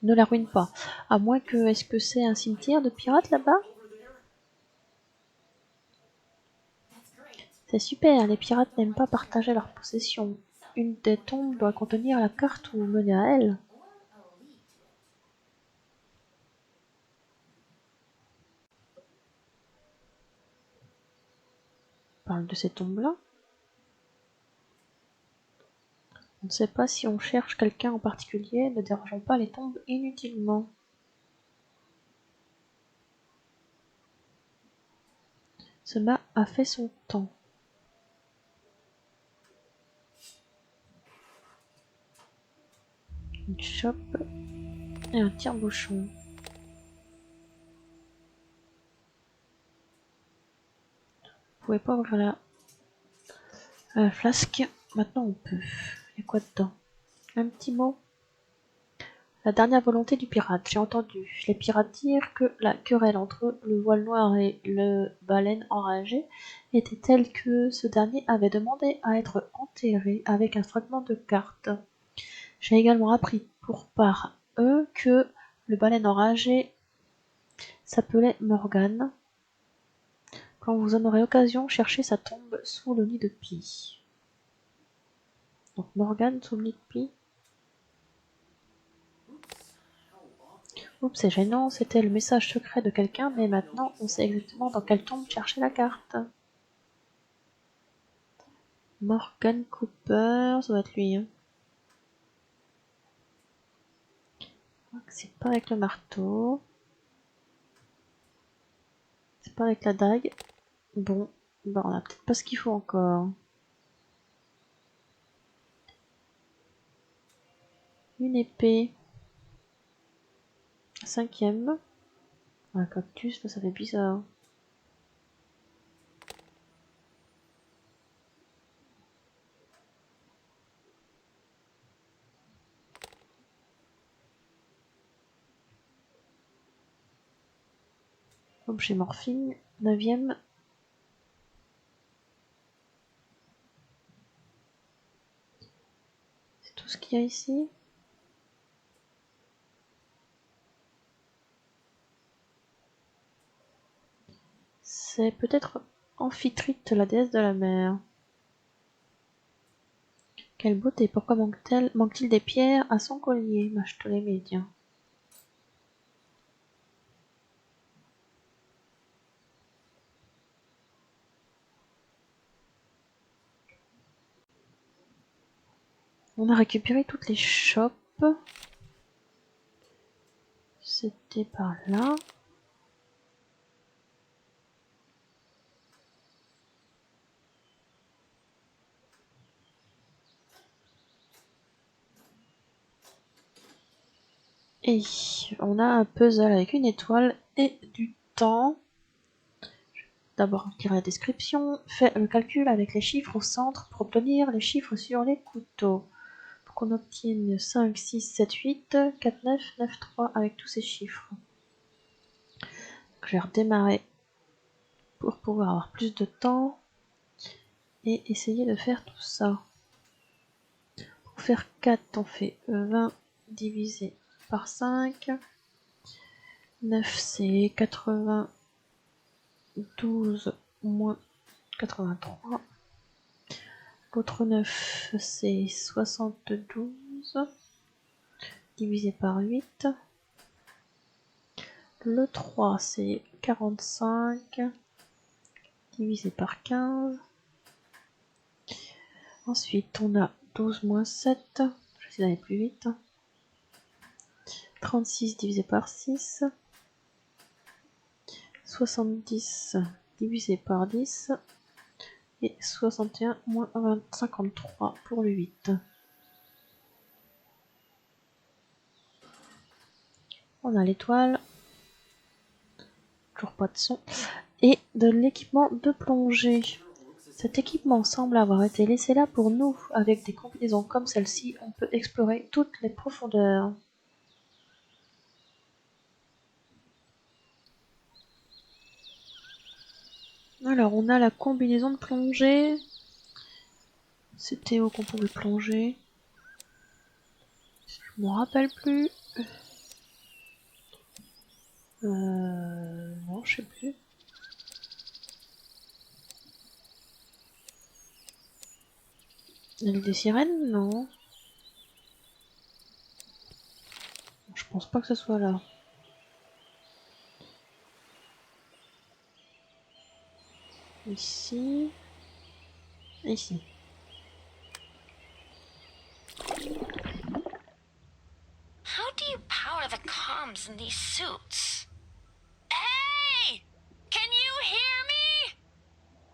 ne la ruine pas. À moins que, est-ce que c'est un cimetière de pirates là-bas? C'est super, les pirates n'aiment pas partager leurs possessions. Une des tombes doit contenir la carte ou mener à elle. On parle de ces tombes-là. On ne sait pas si on cherche quelqu'un en particulier, ne dérangeons pas les tombes inutilement. Ce mât a fait son temps. Une chope et un tire-bouchon. On pouvait pas ouvrir la flasque. Maintenant on peut. Il y a quoi dedans? Un petit mot. La dernière volonté du pirate, j'ai entendu. Les pirates dire que la querelle entre le voile noir et le baleine enragé était telle que ce dernier avait demandé à être enterré avec un fragment de carte. J'ai également appris par eux que le baleine enragé s'appelait Morgan. Quand vous en aurez occasion, cherchez sa tombe sous le nid de pie. Donc Morgan sous le nid de pie. Oups, c'est gênant, c'était le message secret de quelqu'un, mais maintenant on sait exactement dans quelle tombe chercher la carte. Morgan Cooper, ça doit être lui. Hein. C'est pas avec le marteau. C'est pas avec la dague. Bon, bah on a peut-être pas ce qu'il faut encore. Une épée. 5e. Un cactus, là, ça fait bizarre. Objet morphine. 9e. C'est tout ce qu'il y a ici. C'est peut-être Amphitrite, la déesse de la mer. Quelle beauté, pourquoi manque-t-il des pierres à son collier? Bah, je te les mets, tiens. On a récupéré toutes les chopes. C'était par là. Et on a un puzzle avec une étoile et du temps. D'abord, lire la description. Fait le calcul avec les chiffres au centre pour obtenir les chiffres sur les couteaux. Pour qu'on obtienne 5, 6, 7, 8, 4, 9, 9, 3 avec tous ces chiffres. Donc, je vais redémarrer pour pouvoir avoir plus de temps et essayer de faire tout ça. Pour faire 4, on fait 20 divisé par 5. 9, c'est 92 moins 83. L'autre 9, c'est 72 divisé par 8. Le 3, c'est 45 divisé par 15. Ensuite, on a 12 moins 7. Je vais essayer d'aller plus vite. 36 divisé par 6. 70 divisé par 10. Et 61 moins 53 pour le 8. On a l'étoile. Toujours pas de son. Et de l'équipement de plongée. Cet équipement semble avoir été laissé là pour nous. Avec des combinaisons comme celle-ci, on peut explorer toutes les profondeurs. Alors, on a la combinaison de plongée. C'était où qu'on pouvait plonger? Je m'en rappelle plus. Non, je sais plus. L'île des sirènes? Non. Je pense pas que ce soit là. Ici. Ici. How do you power the comms in these suits? Hey! Can you hear me?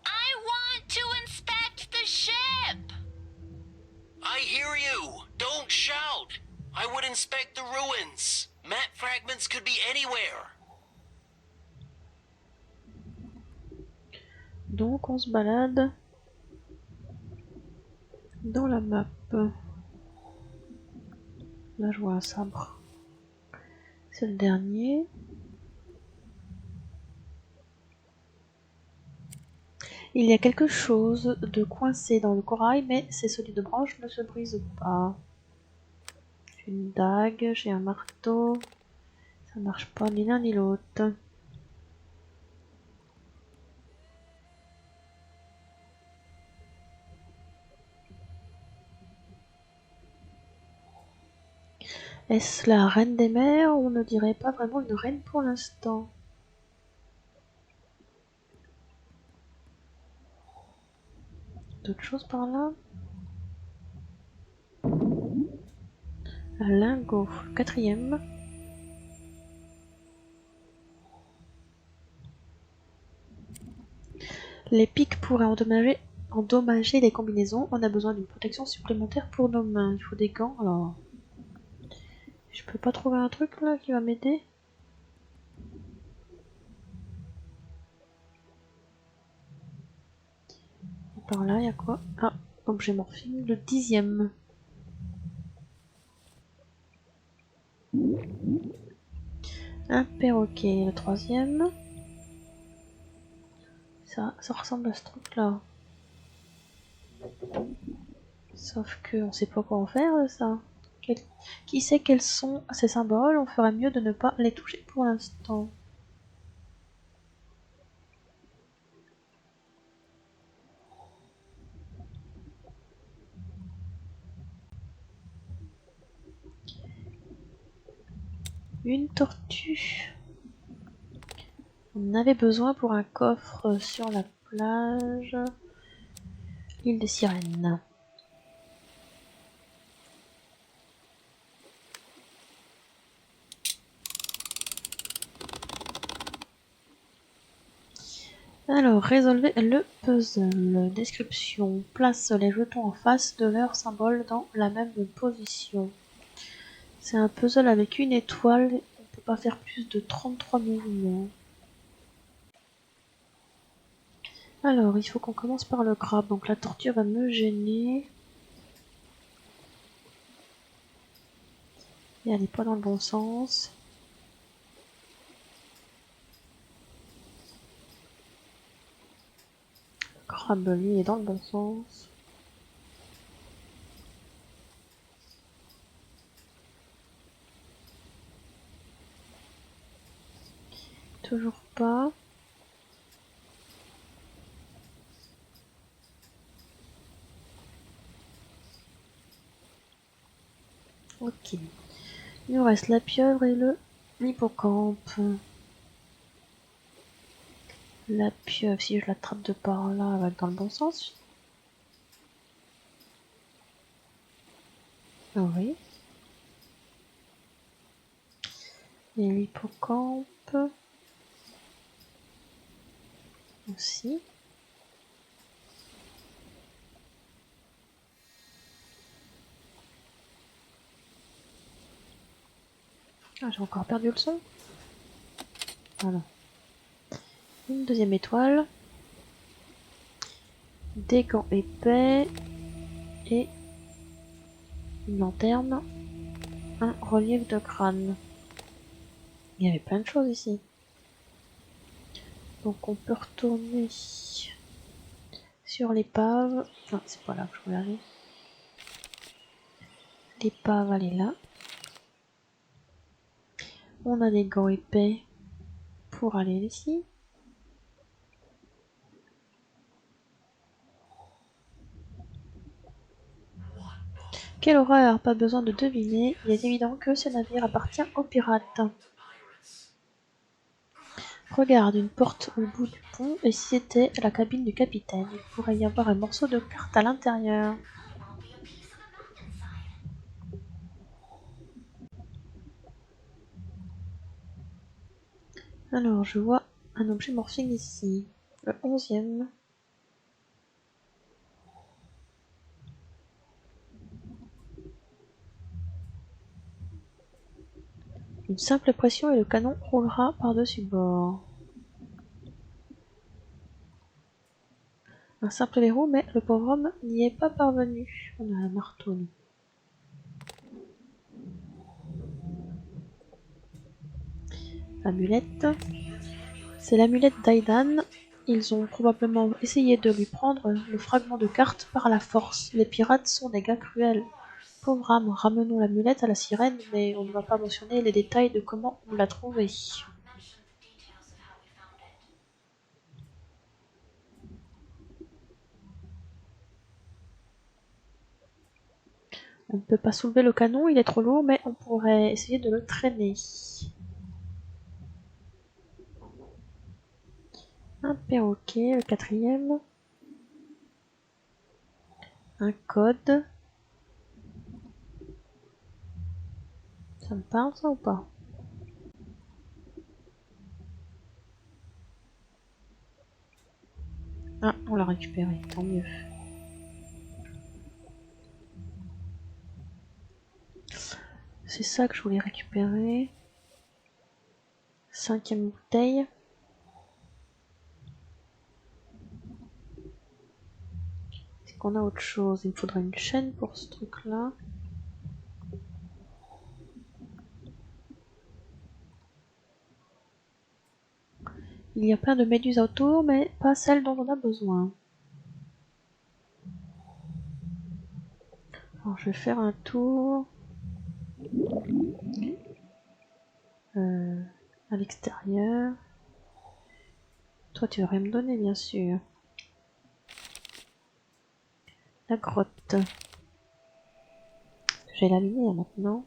I want to inspect the ship! I hear you! Don't shout! I would inspect the ruins. Map fragments could be anywhere. Donc on se balade dans la map. Là je vois un sabre. C'est le dernier. Il y a quelque chose de coincé dans le corail, mais ces solides branches ne se brisent pas. J'ai une dague, j'ai un marteau. Ça marche pas ni l'un ni l'autre. Est-ce la reine des mers? On ne dirait pas vraiment une reine pour l'instant. D'autres choses par là? Un lingot, quatrième. Les pics pourraient endommager les combinaisons. On a besoin d'une protection supplémentaire pour nos mains. Il faut des gants, alors... Je peux pas trouver un truc là qui va m'aider? Par là, il y a quoi? Ah, objet morphine, le 10e. Un perroquet, le 3e. Ça ressemble à ce truc là. Sauf que on sait pas quoi en faire de ça. Qui sait quels sont ces symboles? On ferait mieux de ne pas les toucher pour l'instant. Une tortue. On avait besoin pour un coffre sur la plage. L'île des sirènes. Alors, résolvez le puzzle. Description. Place les jetons en face de leur symbole dans la même position. C'est un puzzle avec une étoile. On peut pas faire plus de 33 mouvements. Alors, il faut qu'on commence par le crabe. Donc la tortue va me gêner. Et elle n'est pas dans le bon sens. Le crabe, lui, est dans le bon sens. Toujours pas. Ok. Il nous reste la pieuvre et l'hippocampe. La pieuvre, si je l'attrape de par là, elle va être dans le bon sens. Ah oui. Et l'hippocampe aussi. Ah, j'ai encore perdu le son. Voilà. Une deuxième étoile. Des gants épais. Et une lanterne. Un relief de crâne. Il y avait plein de choses ici. Donc on peut retourner sur l'épave. Non, c'est pas là que je voulais aller. L'épave, elle est là. On a des gants épais pour aller ici. Quelle horreur, pas besoin de deviner, il est évident que ce navire appartient aux pirates. Regarde, une porte au bout du pont, et si c'était la cabine du capitaine, il pourrait y avoir un morceau de carte à l'intérieur. Alors, je vois un objet morphing ici, le 11e. Une simple pression et le canon roulera par-dessus bord. Un simple verrou, mais le pauvre homme n'y est pas parvenu. On a un marteau, nous. L'amulette. C'est l'amulette d'Aidan. Ils ont probablement essayé de lui prendre le fragment de carte par la force. Les pirates sont des gars cruels. Pauvre âme, ramenons l'amulette à la sirène, mais on ne va pas mentionner les détails de comment on l'a trouvée. On ne peut pas soulever le canon, il est trop lourd, mais on pourrait essayer de le traîner. Un perroquet, le 4e. Un code. Ça me parle ça ou pas? Ah, on l'a récupéré, tant mieux. C'est ça que je voulais récupérer. 5e bouteille. Est-ce qu'on a autre chose? Il me faudrait une chaîne pour ce truc-là. Il y a plein de méduses autour, mais pas celles dont on a besoin. Alors je vais faire un tour à l'extérieur. Toi tu vas rien me donner bien sûr. La grotte. J'ai la lumière maintenant.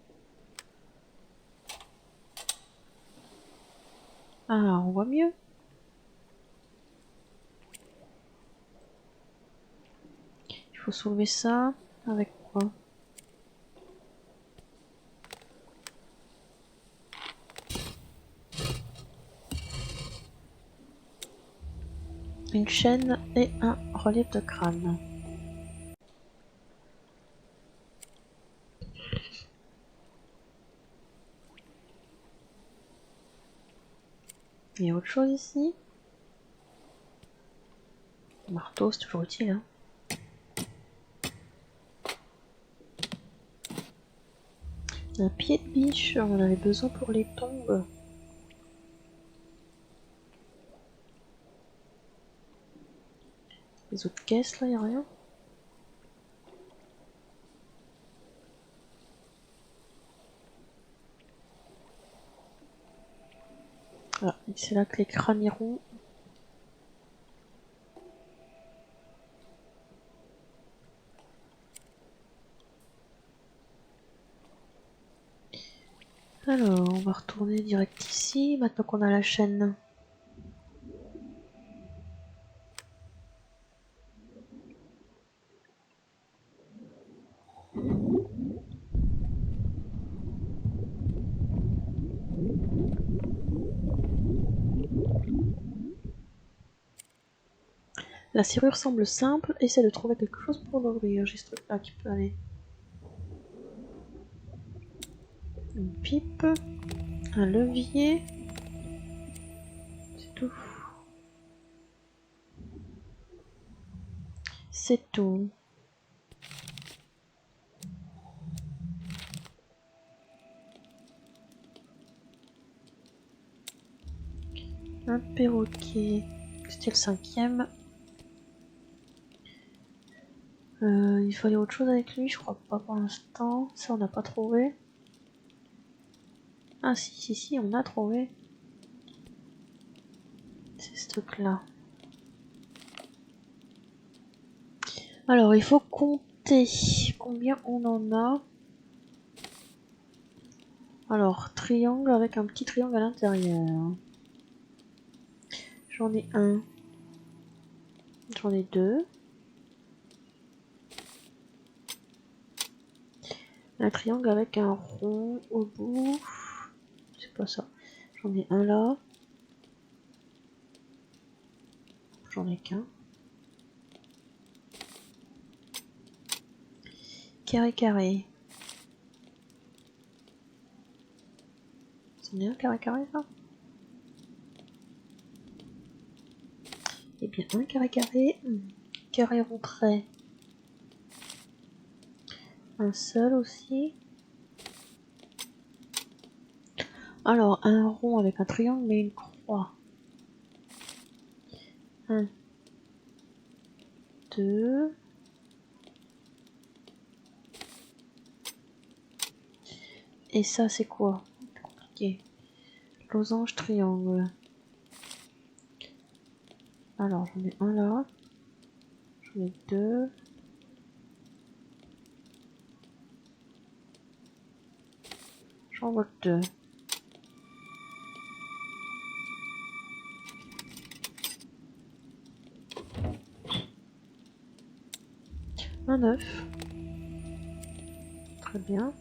Ah, on voit mieux. Il faut soulever ça. Avec quoi? Une chaîne et un relief de crâne. Il y a autre chose ici. Marteau, c'est toujours utile, hein. Un pied de biche, on en avait besoin pour les tombes. Les autres caisses, là, y a rien. Ah, c'est là que les crânes iront. Alors, on va retourner direct ici, maintenant qu'on a la chaîne. La serrure semble simple, essaie de trouver quelque chose pour l'ouvrir. J'ai ce truc là qui peut aller. Une pipe, un levier, c'est tout. C'est tout. Un perroquet, c'était le 5e. Il fallait autre chose avec lui, je crois pas pour l'instant. Ça on n'a pas trouvé. Ah si, on a trouvé. C'est ce truc là. Alors il faut compter combien on en a. Alors triangle avec un petit triangle à l'intérieur. J'en ai un. J'en ai deux. Un triangle avec un rond au bout. C'est pas ça. J'en ai un là. J'en ai qu'un. Carré carré. C'en est un carré carré là. Et bien un carré carré. Carré rond trait. Un seul aussi. Alors, un rond avec un triangle mais une croix. 1, 2. Et ça, c'est quoi? Compliqué. Losange, triangle. Alors, j'en ai un là. J'en ai deux. J'en vois que deux. Un œuf. Très bien.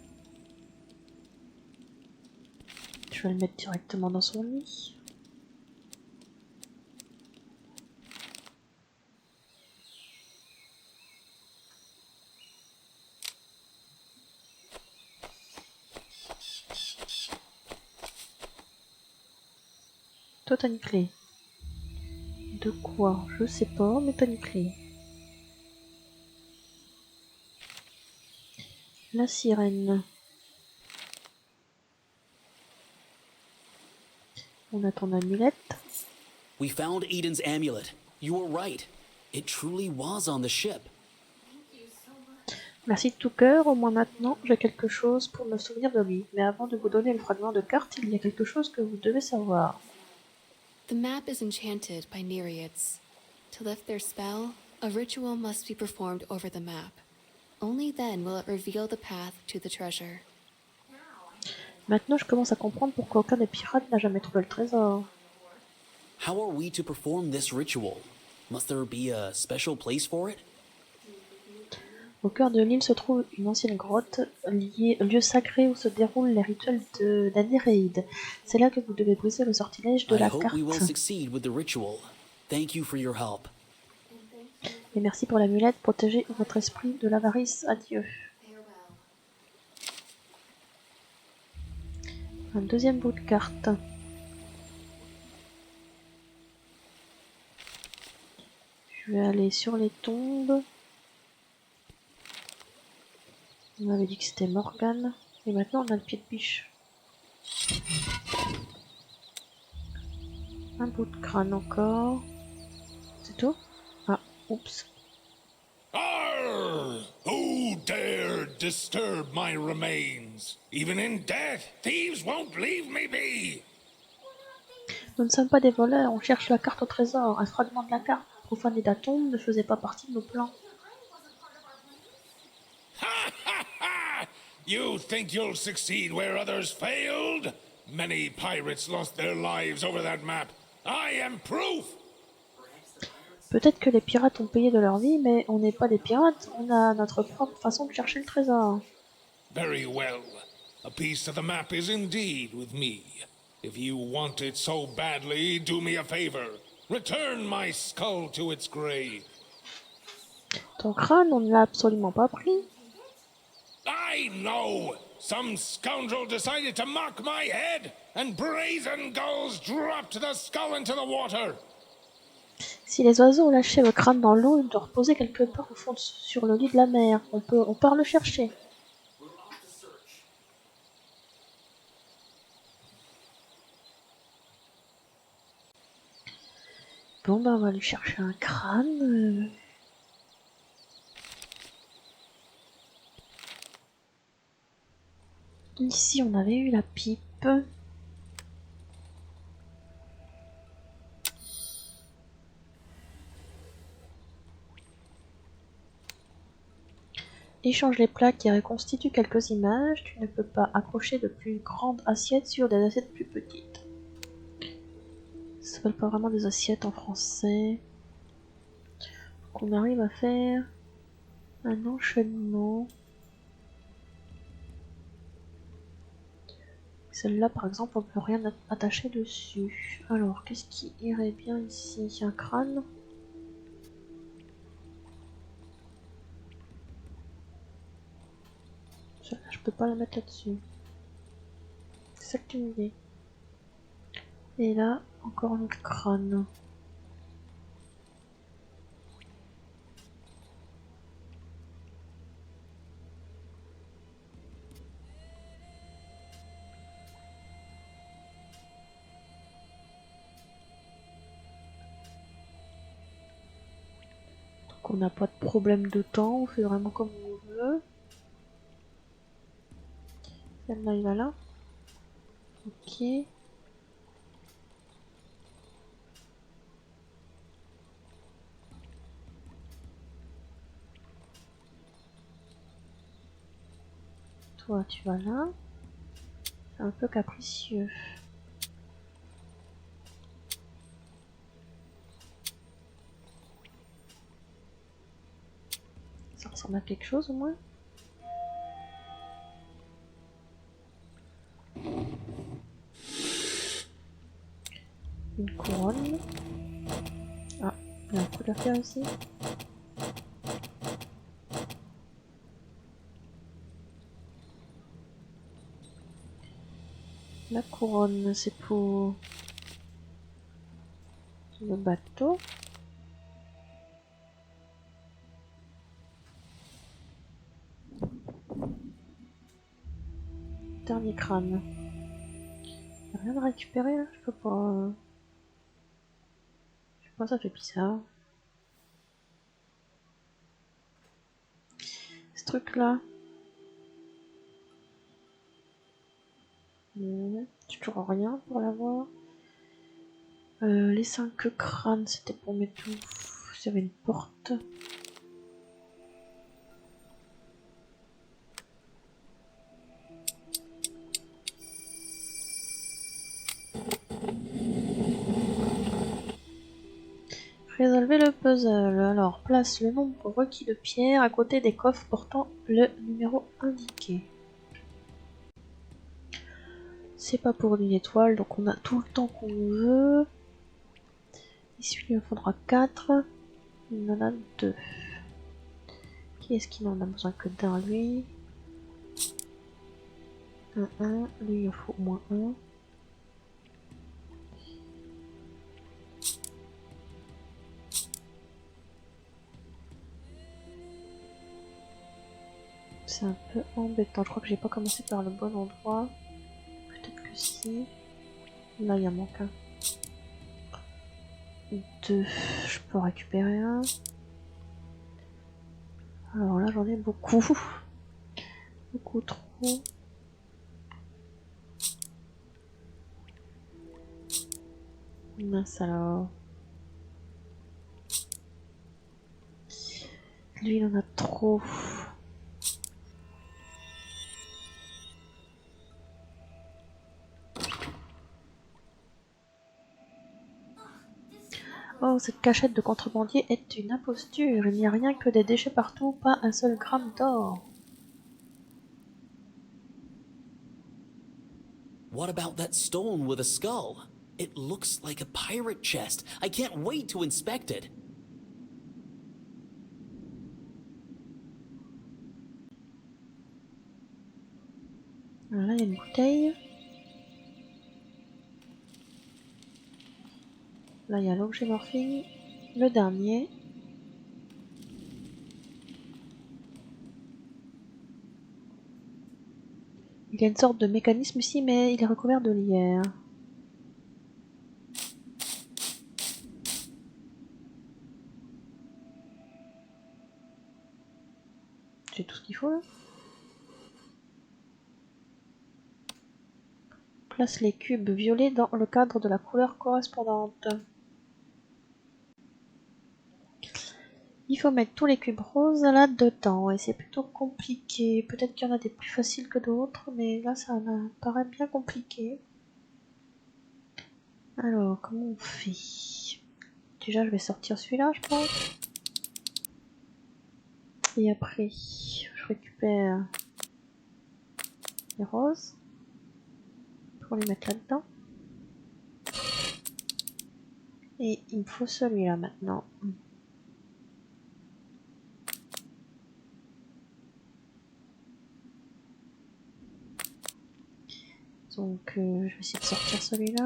Je vais le mettre directement dans son lit. Toi, t'as une clé. De quoi? Je sais pas, mais t'as une clé. La sirène. On a ton amulette. We found Eden's amulet. You were right. It truly was on the ship. Merci de tout cœur, au moins maintenant j'ai quelque chose pour me souvenir de lui. Mais avant de vous donner le fragment de carte, il y a quelque chose que vous devez savoir. The map is enchanted by Nereids. To lift their spell, a ritual must be performed over the map. Only then will it reveal the path to the treasure. Maintenant je commence à comprendre pourquoi aucun des pirates n'a jamais trouvé le trésor. How are we to perform this ritual? Must there be a special place for it? Au cœur de l'île se trouve une ancienne grotte, lieu sacré où se déroulent les rituels des Néréides. C'est là que vous devez briser le sortilège de I la hope carte. we will succeed with the ritual. Thank you for your help. Et merci pour l'amulette, protégez votre esprit de l'avarice. Adieu. Un deuxième bout de carte. Je vais aller sur les tombes. On avait dit que c'était Morgane. Et maintenant on a le pied de biche. Un bout de crâne encore. C'est tout? Ah, oups. Arr! Who dared disturb my remains? Even in death, thieves won't leave me be! Nous ne sommes pas des voleurs, on cherche la carte au trésor. Un fragment de la carte profanée d'atomes ne faisait pas partie de nos plans. Ha ha ha! You think you'll succeed where others failed? Many pirates lost their lives over that map. I am proof! Peut-être que les pirates ont payé de leur vie, mais on n'est pas des pirates, on a notre propre façon de chercher le trésor. Very well. A piece of the map is indeed with me. If you want it so badly, do me a favor. Return my skull to its grave. Ton crâne, on ne l'a absolument pas pris. I know! Some scoundrel decided to mock my head, and brazen gulls dropped the skull into the water. Si les oiseaux ont lâché le crâne dans l'eau, il doit reposer quelque part au fond sur le lit de la mer. On part le chercher. Bon, ben on va lui chercher un crâne. Ici, on avait eu la pipe. Échange les plaques et reconstitue quelques images. Tu ne peux pas accrocher de plus grandes assiettes sur des assiettes plus petites. Ça s'appelle pas vraiment des assiettes en français. Donc on arrive à faire un enchaînement. Celle-là par exemple on peut rien attacher dessus. Alors qu'est-ce qui irait bien ici? Un crâne. Je peux pas la mettre là-dessus. C'est ça que tu me dis. Et là, encore un autre crâne. Donc on n'a pas de problème de temps, on fait vraiment comme on veut. Celle-là, il va là. Ok. Toi, tu vas là. C'est un peu capricieux. Ça ressemble à quelque chose au moins. Une couronne. Ah, il y a un coup d'affaire ici. La couronne, c'est pour le bateau. Dernier crâne. Y a rien de récupérer là, je peux pas. Je sais pas, ça fait bizarre. Ce truc là. Toujours rien pour l'avoir. Les 5 crânes, c'était pour mettre tout. Il y avait une porte. Résolvez le puzzle. Alors, place le nombre requis de pierres à côté des coffres portant le numéro indiqué. C'est pas pour une étoile, donc on a tout le temps qu'on veut. Ici, il en faudra 4. Il en a 2. Qui est-ce qui n'en a besoin que d'un, lui? Un. Lui, il en faut au moins un. C'est un peu embêtant. Je crois que j'ai pas commencé par le bon endroit. Peut-être que si. Là, il y en manque un. 2. Je peux en récupérer un. Alors là, j'en ai beaucoup. Beaucoup trop. Mince alors. Lui, il en a trop. Oh, cette cachette de contrebandier est une imposture. Il n'y a rien que des déchets partout, pas un seul gramme d'or. What about that stone with a skull? It looks like a pirate chest. I can't wait to inspect it. Alors là, il y a une bouteille. Là, il y a l'objet morphine. Le dernier. Il y a une sorte de mécanisme ici, mais il est recouvert de lierre. J'ai tout ce qu'il faut là. Place les cubes violets dans le cadre de la couleur correspondante. Il faut mettre tous les cubes roses là-dedans et c'est plutôt compliqué. Peut-être qu'il y en a des plus faciles que d'autres, mais là ça me paraît bien compliqué. Alors, comment on fait? Déjà, je vais sortir celui-là, je pense. Et après, je récupère les roses pour les mettre là-dedans. Et il me faut celui-là maintenant. Donc, je vais essayer de sortir celui-là.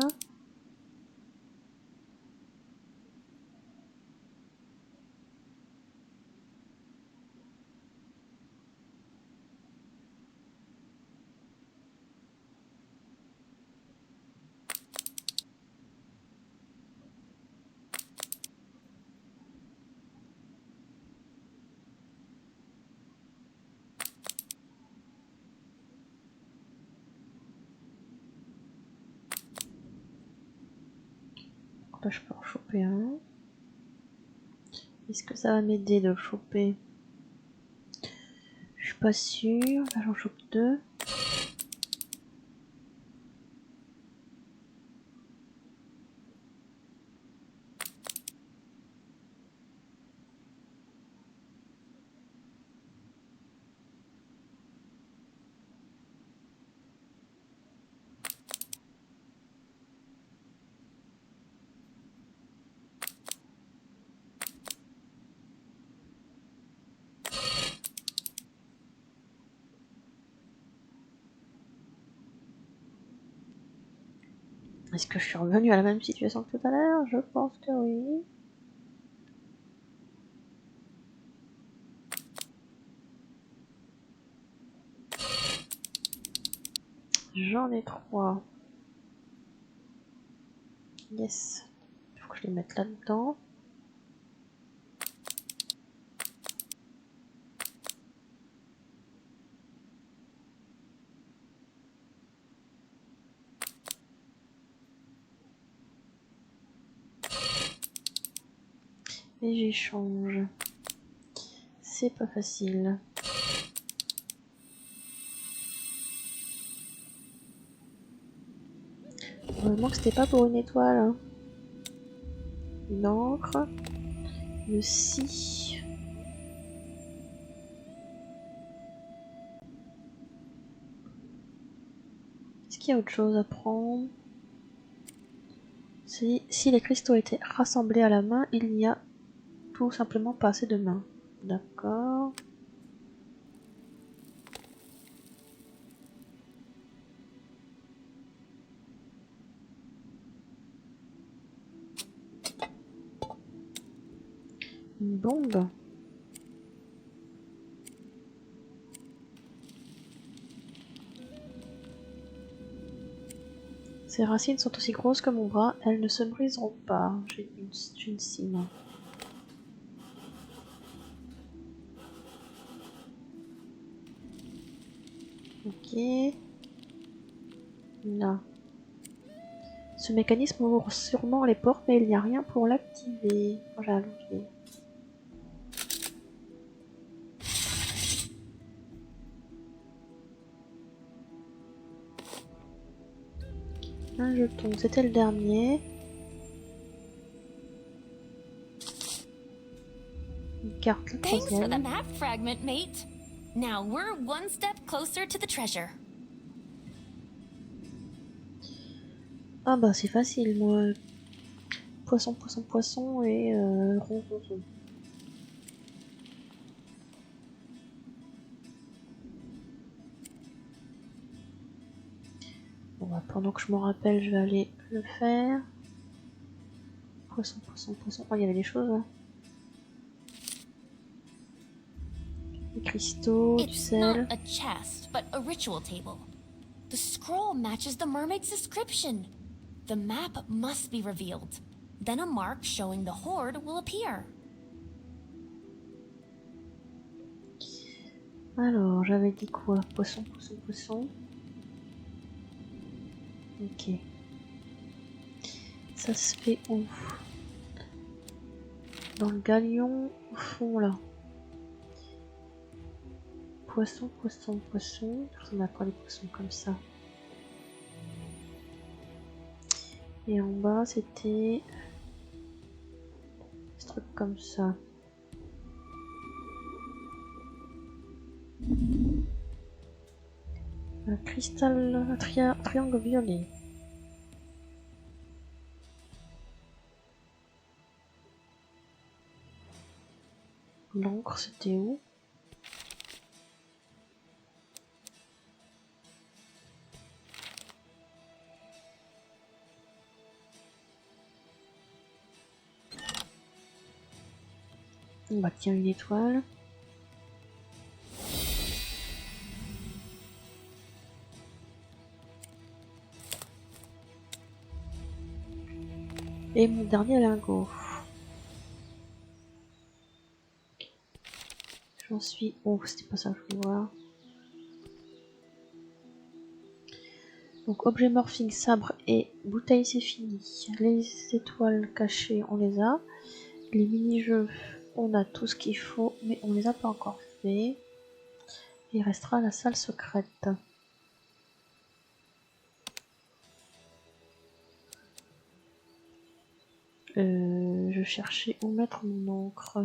Là, je peux en choper un. Est-ce que ça va m'aider de le choper? Je suis pas sûre. Là, j'en chope 2. Est-ce que je suis revenue à la même situation que tout à l'heure? Je pense que oui. J'en ai 3. Yes. Il faut que je les mette là-dedans. Et j'échange. C'est pas facile. Heureusement que c'était pas pour une étoile. Hein. Une encre. Le si. Est-ce qu'il y a autre chose à prendre? Si les cristaux étaient rassemblés à la main, il n'y a tout simplement pas assez de mains. D'accord. Une bombe. Ces racines sont aussi grosses que mon bras, elles ne se briseront pas. J'ai une cime. Ok. Là. Ce mécanisme ouvre sûrement les portes, mais il n'y a rien pour l'activer. J'ai un levier. Un jeton, c'était le dernier. Une carte, la Thanks for the troisième. map fragment, mate. Now we're one step closer to the treasure. Ah bah c'est facile, moi. Poisson, poisson, poisson et rond, rond, rond. Bon bah pendant que je m'en rappelle, je vais aller le faire. Poisson, poisson, poisson. Oh, il y avait des choses là. Des cristaux, du It's sel. not a chest, but a ritual table. The scroll matches the mermaid's description. The map must be revealed. Then a mark showing the horde will appear. Alors, j'avais dit quoi? Poisson, poisson, poisson. Ok. Ça se fait où? Dans le galion, au fond là. Poisson, poisson, poisson. On a pas les poissons comme ça. Et en bas, c'était ce truc comme ça. Un cristal, un triangle violet. L'encre, c'était où? Bah tiens, une étoile. Et mon dernier lingot. J'en suis... Oh, c'était pas ça que je voulais voir. Donc, objet morphing, sabre et bouteille, c'est fini. Les étoiles cachées, on les a. Les mini-jeux, on a tout ce qu'il faut, mais on les a pas encore fait. Il restera la salle secrète. Je cherchais où mettre mon encre.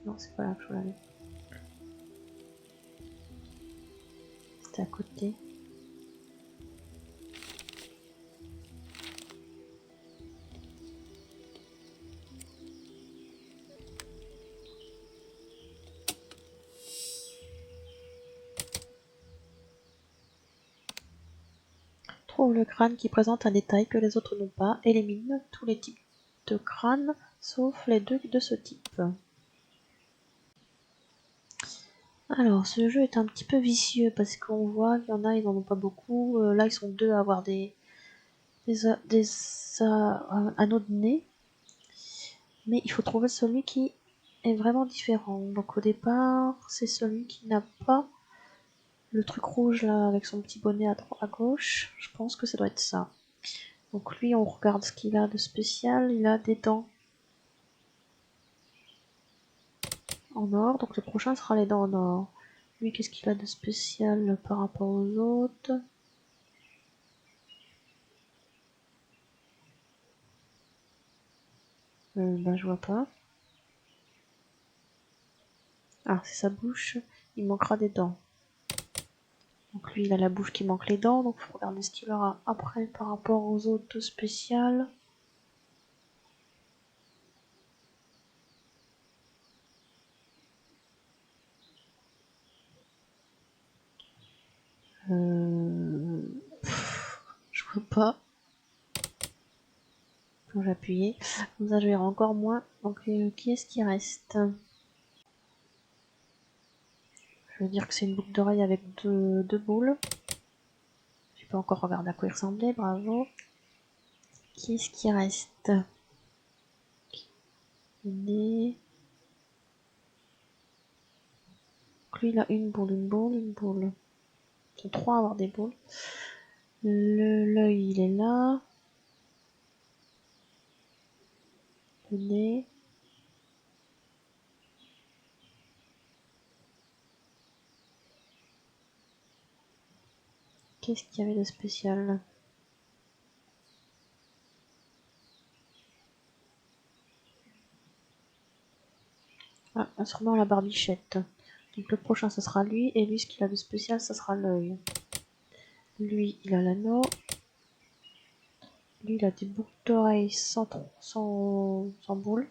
Non, c'est pas là que je voulais aller. C'était à côté. Trouve le crâne qui présente un détail que les autres n'ont pas. Élimine tous les types de crânes, sauf les deux de ce type. Alors, ce jeu est un petit peu vicieux parce qu'on voit qu'il y en a, ils n'en ont pas beaucoup. Là, ils sont deux à avoir des anneaux de nez. Mais il faut trouver celui qui est vraiment différent. Donc, au départ, c'est celui qui n'a pas le truc rouge là avec son petit bonnet à gauche. Je pense que ça doit être ça. Donc, lui, on regarde ce qu'il a de spécial. Il a des dents en or. Donc, le prochain sera les dents en or. Lui, qu'est-ce qu'il a de spécial par rapport aux autres? Ben, je vois pas. Ah, c'est sa bouche. Il manquera des dents. Donc lui, il a la bouche qui manque les dents. Donc, il faut regarder ce qu'il aura après par rapport aux autres spéciales. Je vois pas. Quand j'ai appuyé. Comme ça, je verrai encore moins. Donc, qui est-ce qui reste? Je veux dire que c'est une boucle d'oreille avec deux boules. J'ai pas encore regardé à quoi il ressemblait, bravo. Qu'est-ce qui reste? Le nez. Donc lui il a une boule, une boule, une boule. Ils sont 3 à avoir des boules. L'œil il est là. Le nez. Qu'est-ce qu'il y avait de spécial? Ah, sûrement la barbichette. Donc le prochain ça sera lui, et lui ce qu'il a de spécial ça sera l'œil. Lui il a l'anneau. Lui il a des boucles d'oreilles sans boules.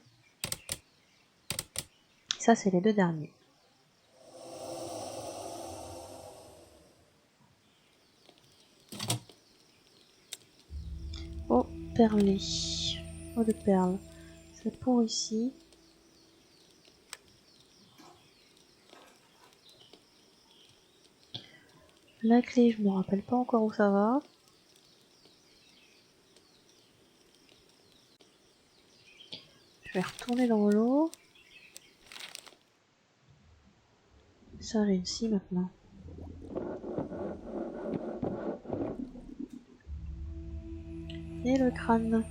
Ça c'est les deux derniers. Oh, perlé. Oh de perles. C'est pour ici. La clé, je me rappelle pas encore où ça va. Je vais retourner dans l'eau. Ça, j'ai une scie maintenant. Et le crâne.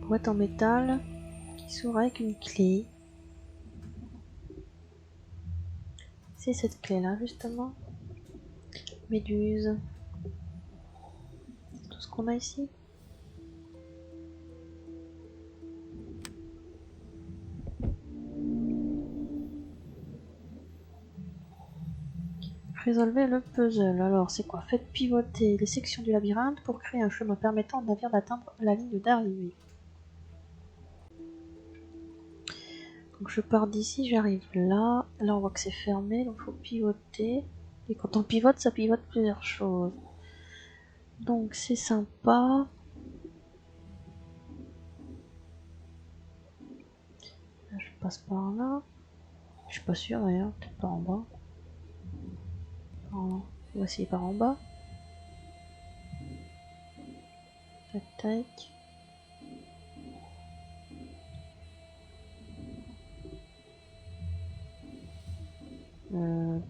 Boîte en métal qui s'ouvre avec une clé. C'est cette clé là justement. Méduse. C'est tout ce qu'on a ici. Résolvez le puzzle. Alors, c'est quoi? Faites pivoter les sections du labyrinthe pour créer un chemin permettant au navire d'atteindre la ligne d'arrivée. Donc je pars d'ici, j'arrive là. Là, on voit que c'est fermé, donc il faut pivoter. Et quand on pivote, ça pivote plusieurs choses. Donc c'est sympa. Là, je passe par là. Je suis pas sûre d'ailleurs, peut-être par en bas. On va essayer par en bas. Tac tac.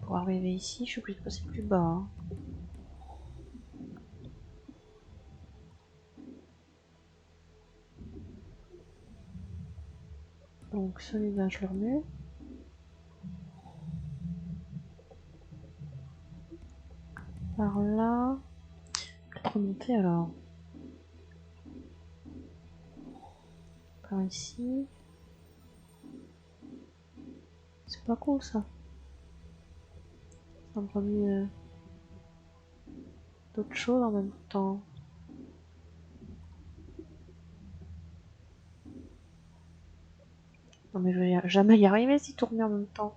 Pour arriver ici, je suis obligée de passer plus bas. Hein. Donc celui-là, je le remets. Par là. Peut-être remonter alors. Par ici. C'est pas cool ça. Ça me remet d'autres choses en même temps. Non mais je vais jamais y arriver si tourner en même temps.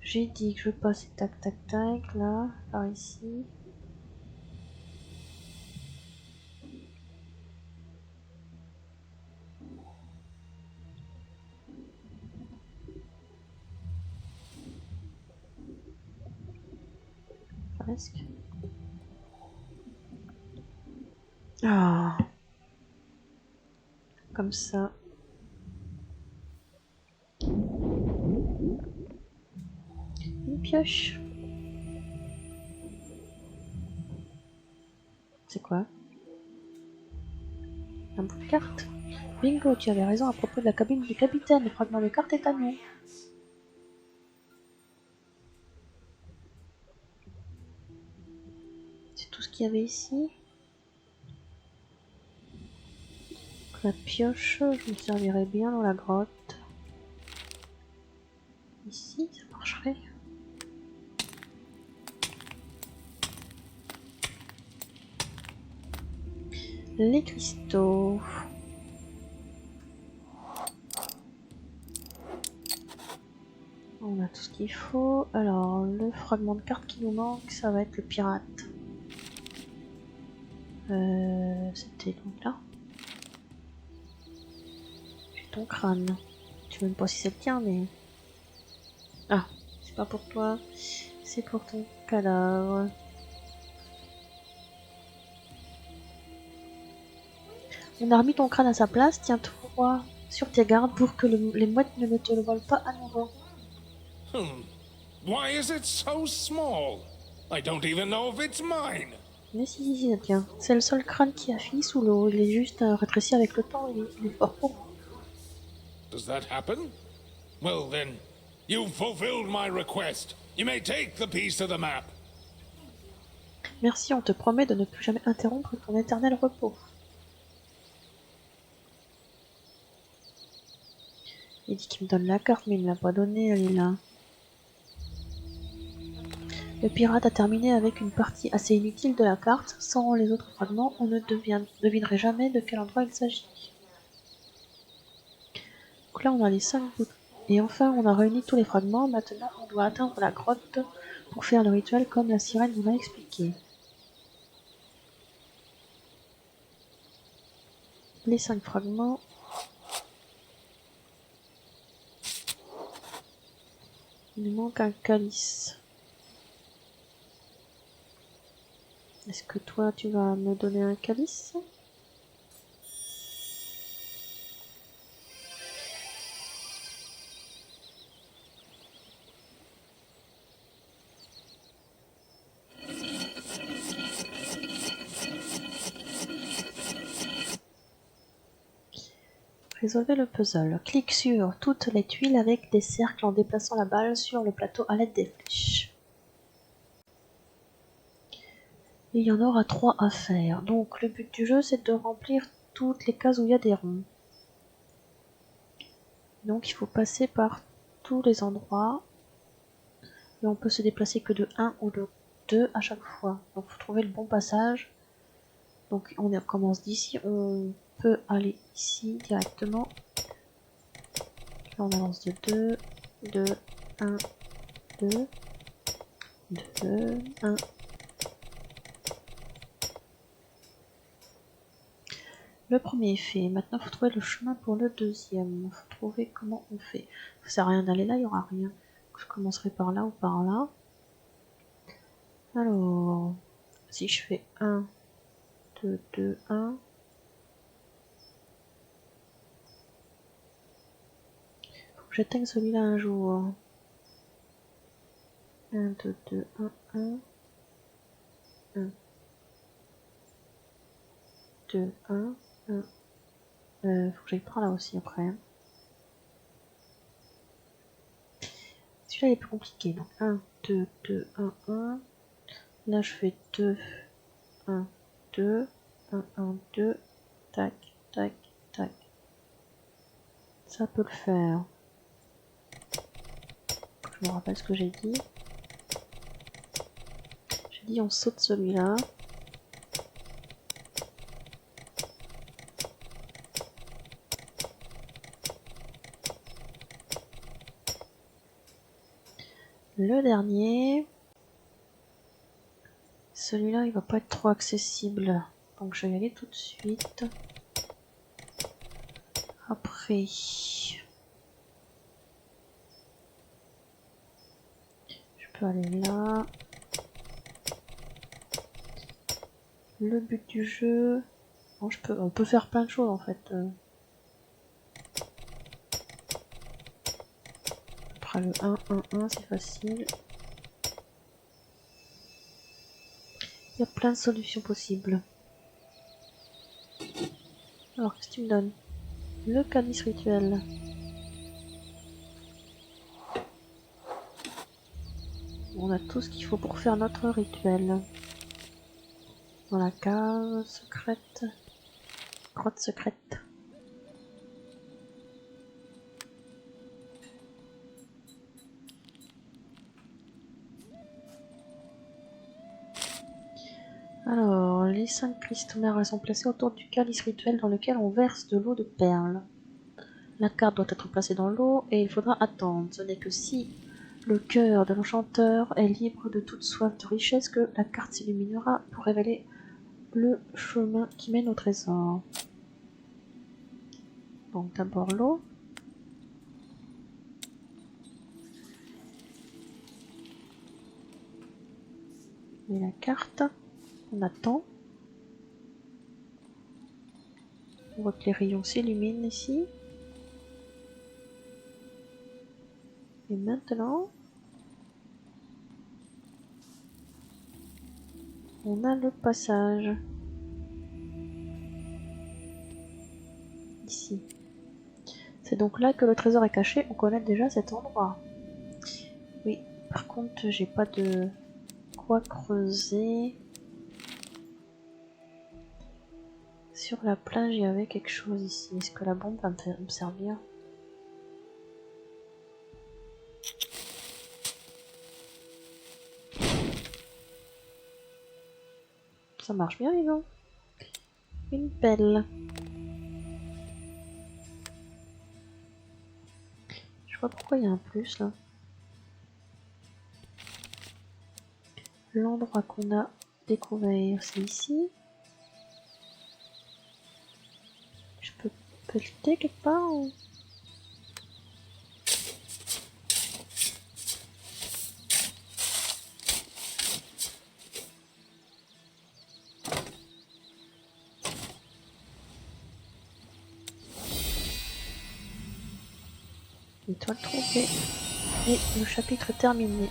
J'ai dit que je passais tac tac tac là, par ici. Presque. Ah. Comme ça. Une pioche. C'est quoi? Un bout de carte. Bingo, tu avais raison à propos de la cabine du capitaine. Le fragment de carte est à nous. C'est tout ce qu'il y avait ici. La pioche, je me servirais bien dans la grotte. Ici, ça marcherait. Les cristaux. On a tout ce qu'il faut. Alors, le fragment de carte qui nous manque, ça va être le pirate. C'était donc là. J'ai ton crâne. Tu sais même pas si c'est le tien, mais... Ah, c'est pas pour toi, c'est pour ton cadavre. On a remis ton crâne à sa place, tiens-toi sur tes gardes pour que les mouettes ne te le volent pas à nouveau. Why is it so small? I don't even know if it's mine. Mais si, tiens, c'est le seul crâne qui a fini sous l'eau, il est juste rétréci avec le temps, il est fort. Does that happen? Well then, you've fulfilled my request. You may take the piece of the map. Merci, on te promet de ne plus jamais interrompre ton éternel repos. Il dit qu'il me donne la carte, mais il me l'a pas donnée, elle est là. Le pirate a terminé avec une partie assez inutile de la carte. Sans les autres fragments, on ne devinerait jamais de quel endroit il s'agit. Donc là, on a les 5 bouts. Et enfin, on a réuni tous les fragments. Maintenant, on doit atteindre la grotte pour faire le rituel comme la sirène nous l'a expliqué. Les 5 fragments. Il nous manque un calice. Est-ce que toi, tu vas me donner un calice? Résolvez le puzzle. Clique sur toutes les tuiles avec des cercles en déplaçant la balle sur le plateau à l'aide des flèches. Et il y en aura 3 à faire. Donc le but du jeu, c'est de remplir toutes les cases où il y a des ronds. Donc il faut passer par tous les endroits. Et on peut se déplacer que de 1 ou de 2 à chaque fois. Donc il faut trouver le bon passage. Donc on commence d'ici, on peut aller ici directement. Là on avance de 2, 2, 1, 2, 2, 1. Le premier est fait. Maintenant il faut trouver le chemin pour le deuxième. Il faut trouver comment on fait. Ça sert à rien d'aller là, il n'y aura rien. Donc, je commencerai par là ou par là. Alors, si je fais 1, 2, 2, 1. Faut que j'atteigne celui-là un jour. 1, 2, 2, 1, 1. 1. 2, 1, 1. Faut que j'aille par là aussi après. Celui-là il est plus compliqué. Donc 1, 2, 2, 1, 1. Là je fais 2, 1, 2, 1, 1, 2. Tac, tac, tac. Ça peut le faire. Je me rappelle ce que j'ai dit. J'ai dit on saute celui-là. Le dernier, celui-là il va pas être trop accessible, donc je vais y aller tout de suite. Après, je peux aller là. Le but du jeu, bon, on peut faire plein de choses en fait. Après le 1, 1, 1, c'est facile. Il y a plein de solutions possibles. Alors, qu'est-ce que tu me donnes? Le calice rituel. On a tout ce qu'il faut pour faire notre rituel. Dans la cave secrète. Grotte secrète. Alors, les 5 cristaux mères sont placés autour du calice rituel dans lequel on verse de l'eau de perles. La carte doit être placée dans l'eau et il faudra attendre. Ce n'est que si le cœur de l'enchanteur est libre de toute soif de richesse que la carte s'illuminera pour révéler le chemin qui mène au trésor. Donc d'abord l'eau. Et la carte. On attend. On voit que les rayons s'illuminent ici. Et maintenant, on a le passage. Ici. C'est donc là que le trésor est caché. On connaît déjà cet endroit. Oui, par contre, j'ai pas de quoi creuser. Sur la plage, il y avait quelque chose ici. Est-ce que la bombe va me servir? Ça marche bien, dis donc. Une pelle. Je vois pourquoi il y a un plus là. L'endroit qu'on a découvert, c'est ici. Je peux pelleter quelque part ou... Étoile trompée. Et le chapitre est terminé.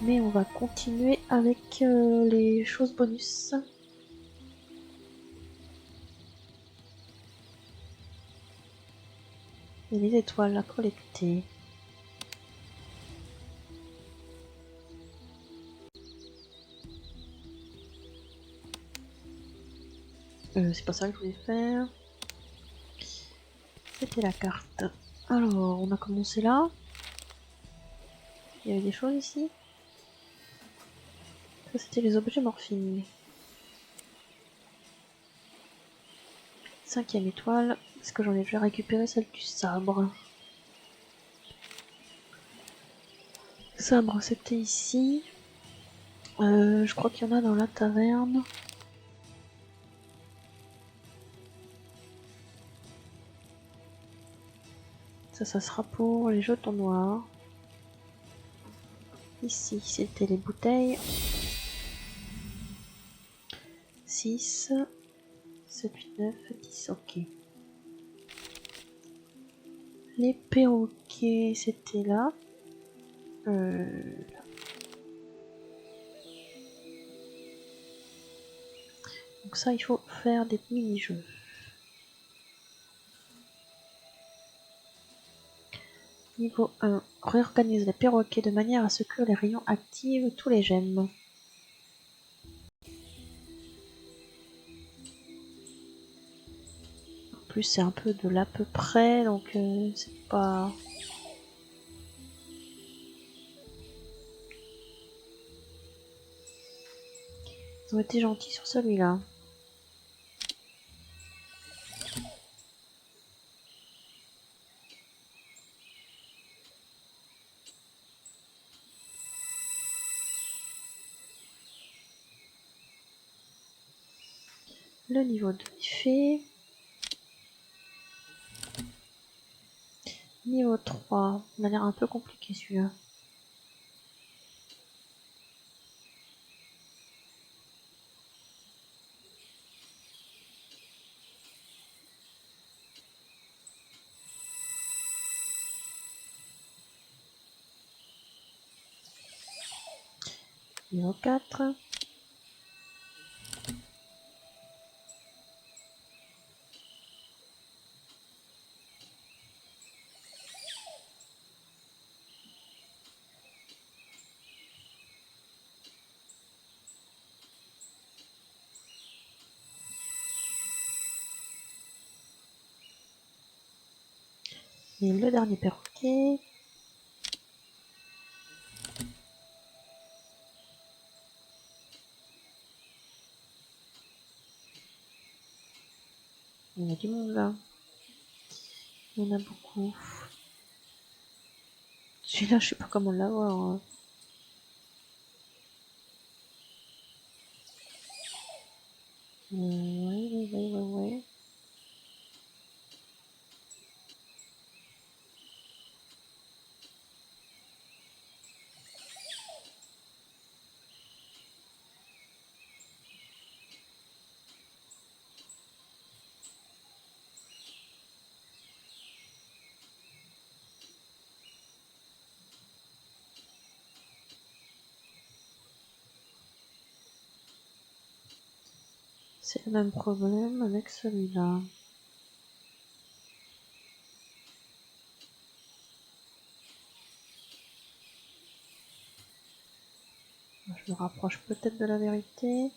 Mais on va continuer avec les choses bonus. Et les étoiles à collecter. C'est pas ça que je voulais faire. C'était la carte. Alors, on a commencé là. Il y avait des choses ici. Ça, c'était les objets morphing. 5e étoile. Est-ce que j'en ai déjà récupéré celle du sabre? Sabre, c'était ici. Je crois qu'il y en a dans la taverne. Ça sera pour les jetons noirs. Ici, c'était les bouteilles. 6, 7, 8, 9, 10, ok. Les perroquets, c'était là. Donc ça, il faut faire des mini-jeux. Niveau 1. Réorganise les perroquets de manière à ce que les rayons activent tous les gemmes. En plus, c'est un peu de l'à peu près, donc c'est pas... Ils ont été gentils sur celui-là. Le niveau 2 est fait. Niveau 3, il a l'air un peu compliqué celui-là. Niveau 4. Et le dernier perroquet. Il y a du monde là. Il y en a beaucoup. Celui-là, je sais pas comment l'avoir. Hein. Ouais. C'est le même problème avec celui-là. Je me rapproche peut-être de la vérité.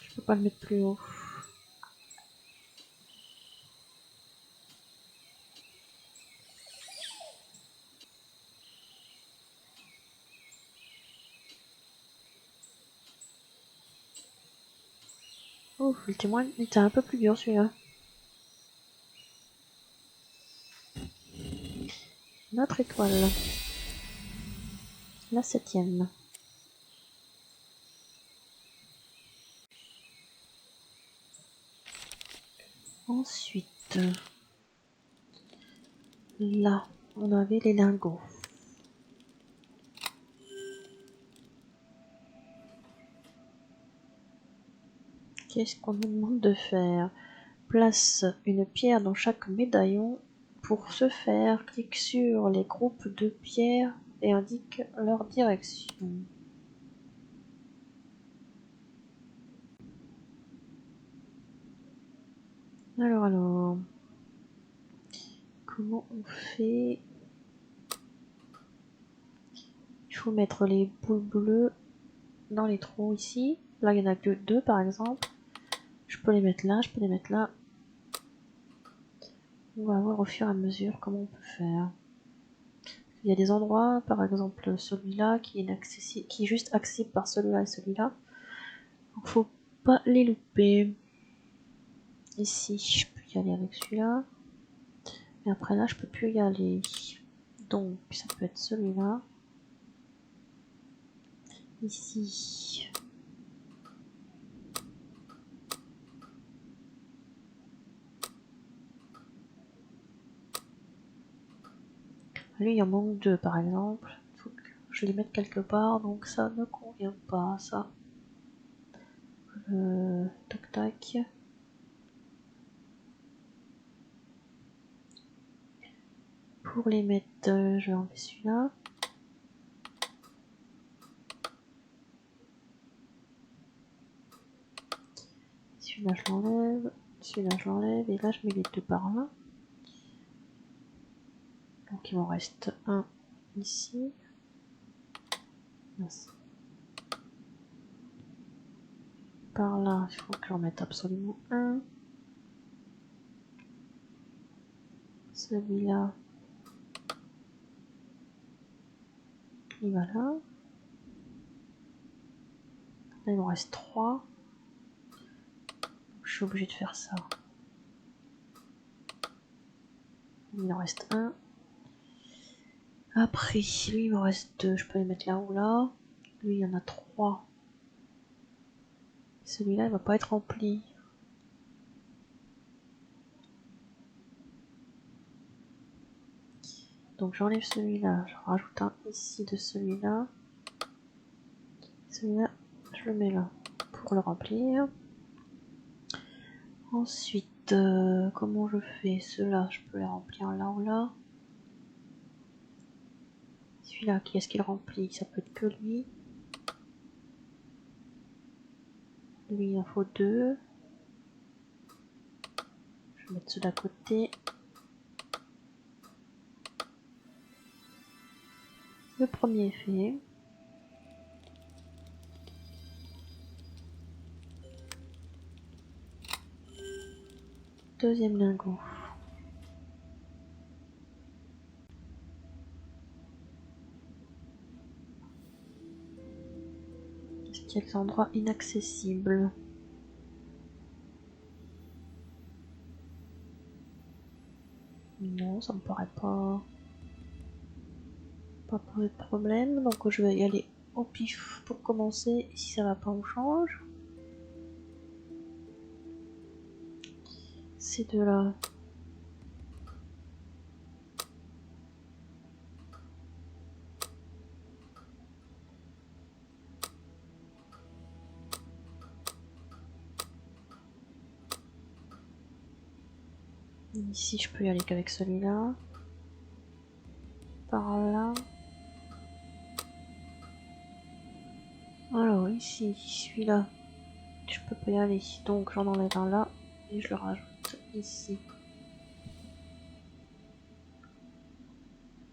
Je peux pas le mettre plus haut. Ouf, le témoin était un peu plus dur celui-là. Notre étoile. La 7e. Ensuite, là, on avait les lingots. Qu'est-ce qu'on nous demande de faire? Place une pierre dans chaque médaillon. Pour ce faire, clique sur les groupes de pierres et indique leur direction. Alors, comment on fait? Il faut mettre les boules bleues dans les trous ici. Là, il y en a que deux par exemple. Je peux les mettre là, je peux les mettre là. On va voir au fur et à mesure comment on peut faire. Il y a des endroits, par exemple celui-là, qui est juste accessible par celui-là et celui-là. Donc faut pas les louper. Ici, je peux y aller avec celui-là. Et après là, je peux plus y aller. Donc, ça peut être celui-là. Ici. Lui, il en manque deux, par exemple. Il faut que je les mette quelque part, donc ça ne convient pas, ça. Tac tac. Pour les mettre, je vais enlever celui-là. Celui-là, je l'enlève. Celui-là, je l'enlève. Et là, je mets les deux par là. Donc, il m'en reste un ici. Mince. Par là, il faut que j'en mette absolument un. Celui-là, il va là. Là, il m'en reste 3. Je suis obligée de faire ça. Il en reste un. Après, lui, il me reste 2. Je peux les mettre là ou là. Lui, il y en a 3. Celui-là, il va pas être rempli. Donc j'enlève celui-là. Je rajoute un ici de celui-là. Celui-là, je le mets là pour le remplir. Ensuite, comment je fais? Ceux-là, je peux les remplir là ou là. Celui-là, qui est-ce qu'il remplit? Ça peut être que lui. Lui, il en faut 2. Je vais mettre ceux d'à côté. Le premier est fait. Deuxième lingot. Est-ce qu'il y a des endroits inaccessibles? Non, ça me paraît pas poser de problème. Donc je vais y aller au pif pour commencer. Et si ça va pas, on change. Ces deux-là. Ici, je peux y aller qu'avec celui-là. Par là. Alors ici, celui-là, je peux pas y aller, donc j'en enlève un là et je le rajoute ici.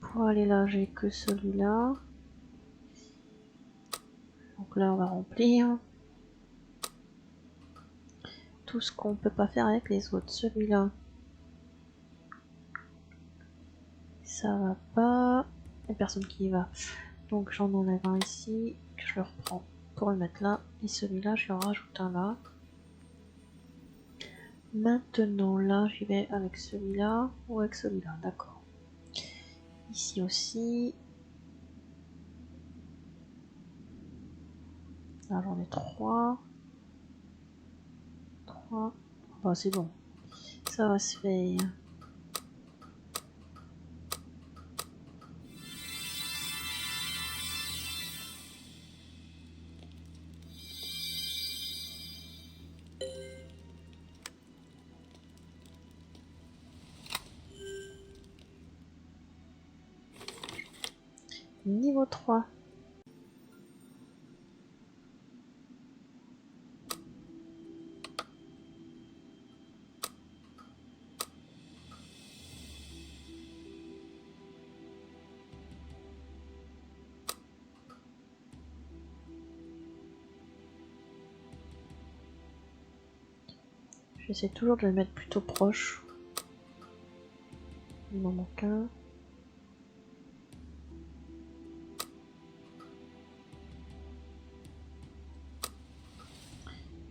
Pour aller là, j'ai que celui-là. Donc là, on va remplir tout ce qu'on peut pas faire avec les autres. Celui-là, ça va pas. Il n'y a personne qui y va. Donc j'en enlève un ici, que je le reprends pour le mettre là. Et celui-là, je lui en rajoute un là. Maintenant là, j'y vais avec celui-là ou avec celui-là, d'accord. Ici aussi. Là j'en ai 3. 3. Bah c'est bon. Ça va se faire. Niveau 3. J'essaie toujours de le mettre plutôt proche. Il m'en manque un.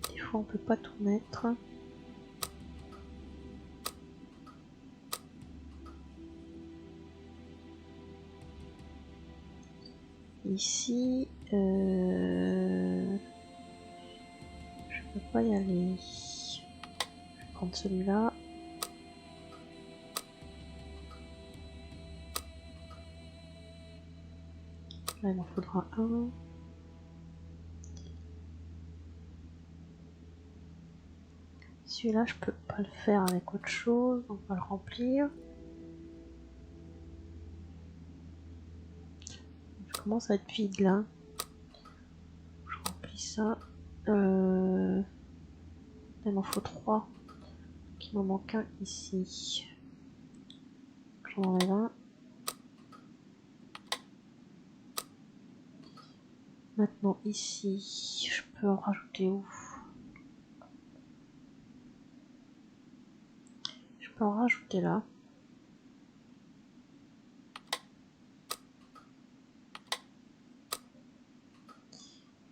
Des fois on peut pas tout mettre. Ici, je peux pas y aller. Je vais prendre celui-là. Là, il m'en faudra un. Celui-là, je peux pas le faire avec autre chose. On va le remplir. Je commence à être vide là. Je remplis ça. Il m'en faut 3. Il m'en manque un ici. J'en enlève un. Maintenant ici, je peux en rajouter où? Je peux en rajouter là.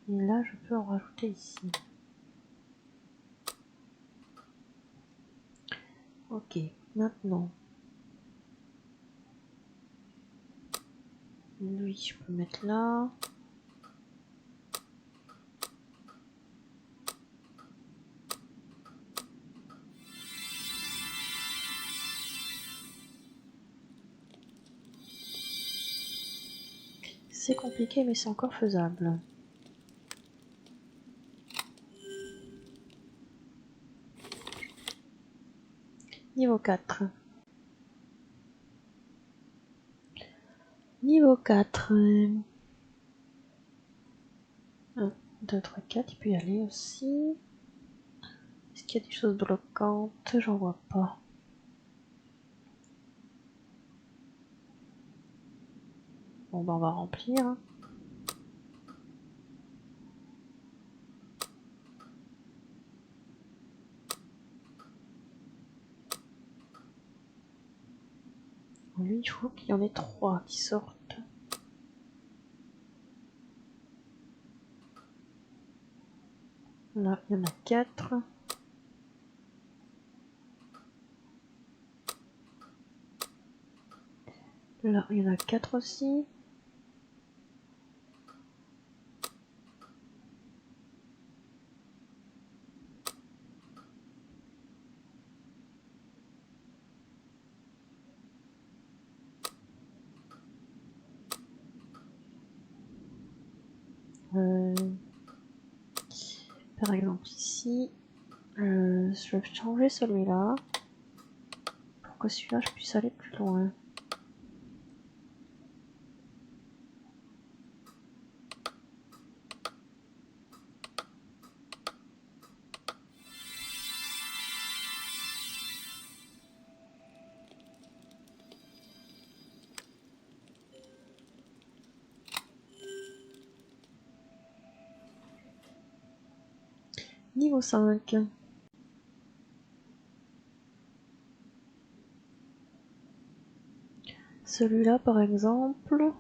Et là, je peux en rajouter ici. Ok, maintenant. Lui, je peux mettre là. C'est compliqué, mais c'est encore faisable. Niveau 4. Niveau 4. 1, 2, 3, 4. Il peut y aller aussi. Est-ce qu'il y a des choses bloquantes? J'en vois pas. Bon, bah on va remplir. Lui, il faut qu'il y en ait 3 qui sortent. Là, il y en a 4. Là, il y en a 4 aussi. Par exemple ici, je vais changer celui-là pour que celui-là je puisse aller plus loin. Niveau 5. Celui-là par exemple.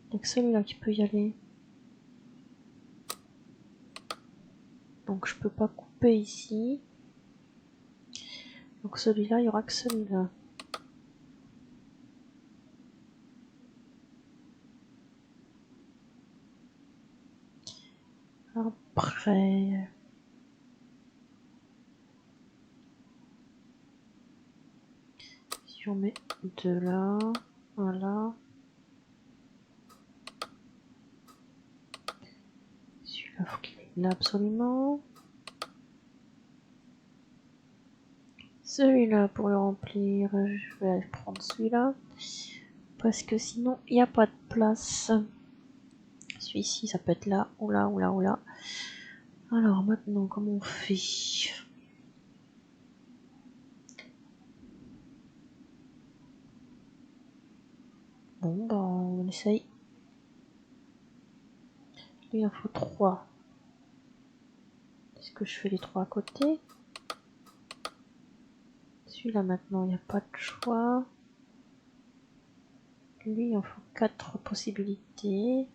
Donc celui-là qui peut y aller. Donc je peux pas couper ici. Donc celui-là, il y aura que celui-là. Après... Si on met deux là, voilà. Celui-là, faut qu'il est là absolument. Celui-là, pour le remplir, je vais aller prendre celui-là. Parce que sinon, il n'y a pas de place. Celui-ci, ça peut être là, ou là, ou là, ou là. Alors maintenant, comment on fait? Bon, bah, on essaye. Il en faut 3. Est-ce que je fais les 3 à côté? Celui-là, maintenant, il n'y a pas de choix. Lui, il en faut 4 possibilités.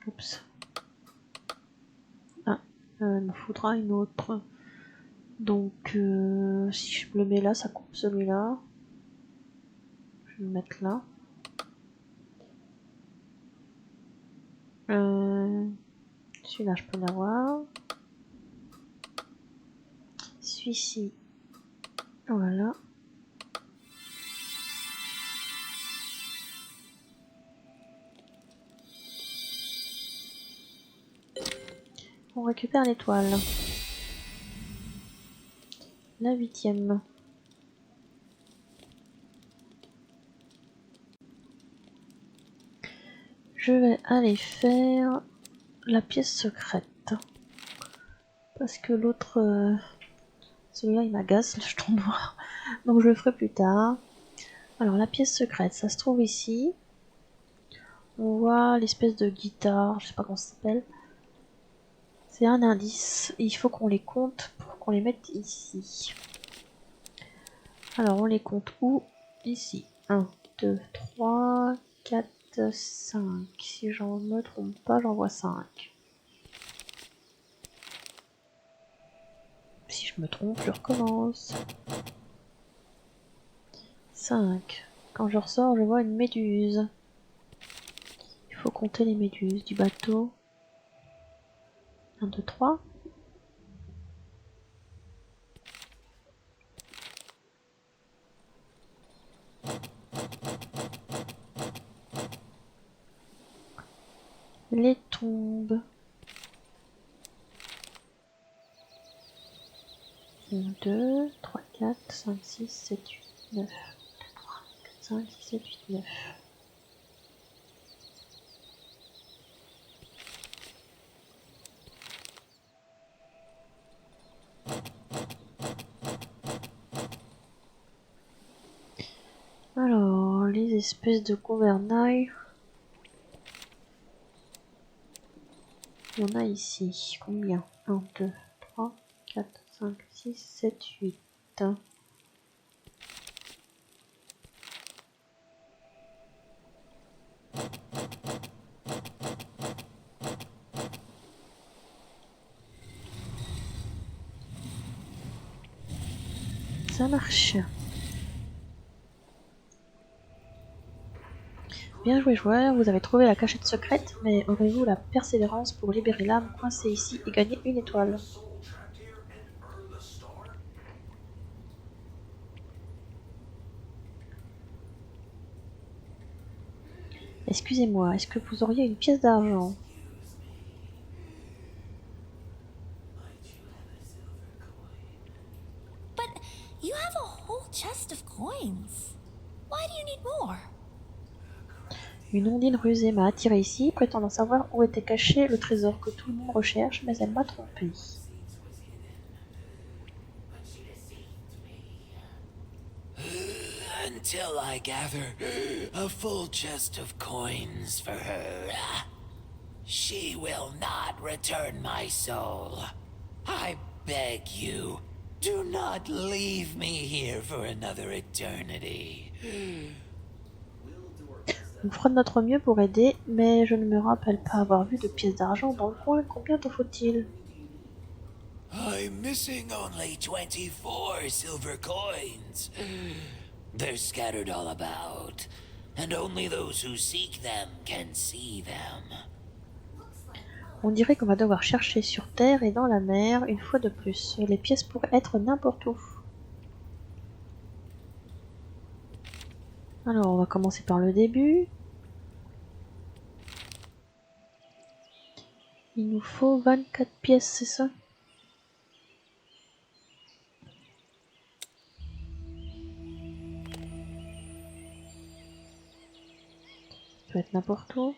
Oups. Ah, il me faudra une autre. Donc, si je le mets là, ça coupe celui-là. Je vais le mettre là. Celui-là, je peux l'avoir. Celui-ci, voilà. On récupère l'étoile. La 8e. Je vais aller faire la pièce secrète. Parce que l'autre... celui-là, il m'agace, le jeton noir. Donc je le ferai plus tard. Alors la pièce secrète, ça se trouve ici. On voit l'espèce de guitare, je sais pas comment ça s'appelle. C'est un indice. Il faut qu'on les compte pour qu'on les mette ici. Alors on les compte où? Ici. 1, 2, 3, 4, 5. Si j'en me trompe pas, j'en vois 5. Si je me trompe, je recommence. 5. Quand je ressors, je vois une méduse. Il faut compter les méduses du bateau. 1, 2, 3. Les tombes. 1, 2, 3, 4, 5, 6, 7, 8, 9. 3, 4, 5, 6, 7, 8, 9. Alors, les espèces de gouvernail. Il y en a ici. Combien? 1, 2, 3, 4, 5, 6, 7, 8. Ça marche. Bien joué joueur, vous avez trouvé la cachette secrète, mais aurez-vous la persévérance pour libérer l'âme coincée ici et gagner une étoile? Excusez-moi, est-ce que vous auriez une pièce d'argent? But you have a whole chest of coins. Why do you need more? Une ondine rusée m'a attiré ici, prétendant savoir où était caché le trésor que tout le monde recherche, mais elle m'a trompé. until I gather a full chest of coins for her. She will not return my soul. I beg you, do not leave me here for another eternity. On fera de notre mieux pour aider, mais je ne me rappelle pas avoir vu de pièces d'argent dans le coin. Combien t'en faut-il? I'm missing only 24 silver coins. They're scattered all about, and only those who seek them can see them. On dirait qu'on va devoir chercher sur terre et dans la mer une fois de plus. Les pièces pourraient être n'importe où. Alors, on va commencer par le début. Il nous faut 24 pièces, c'est ça? Ça peut être n'importe où.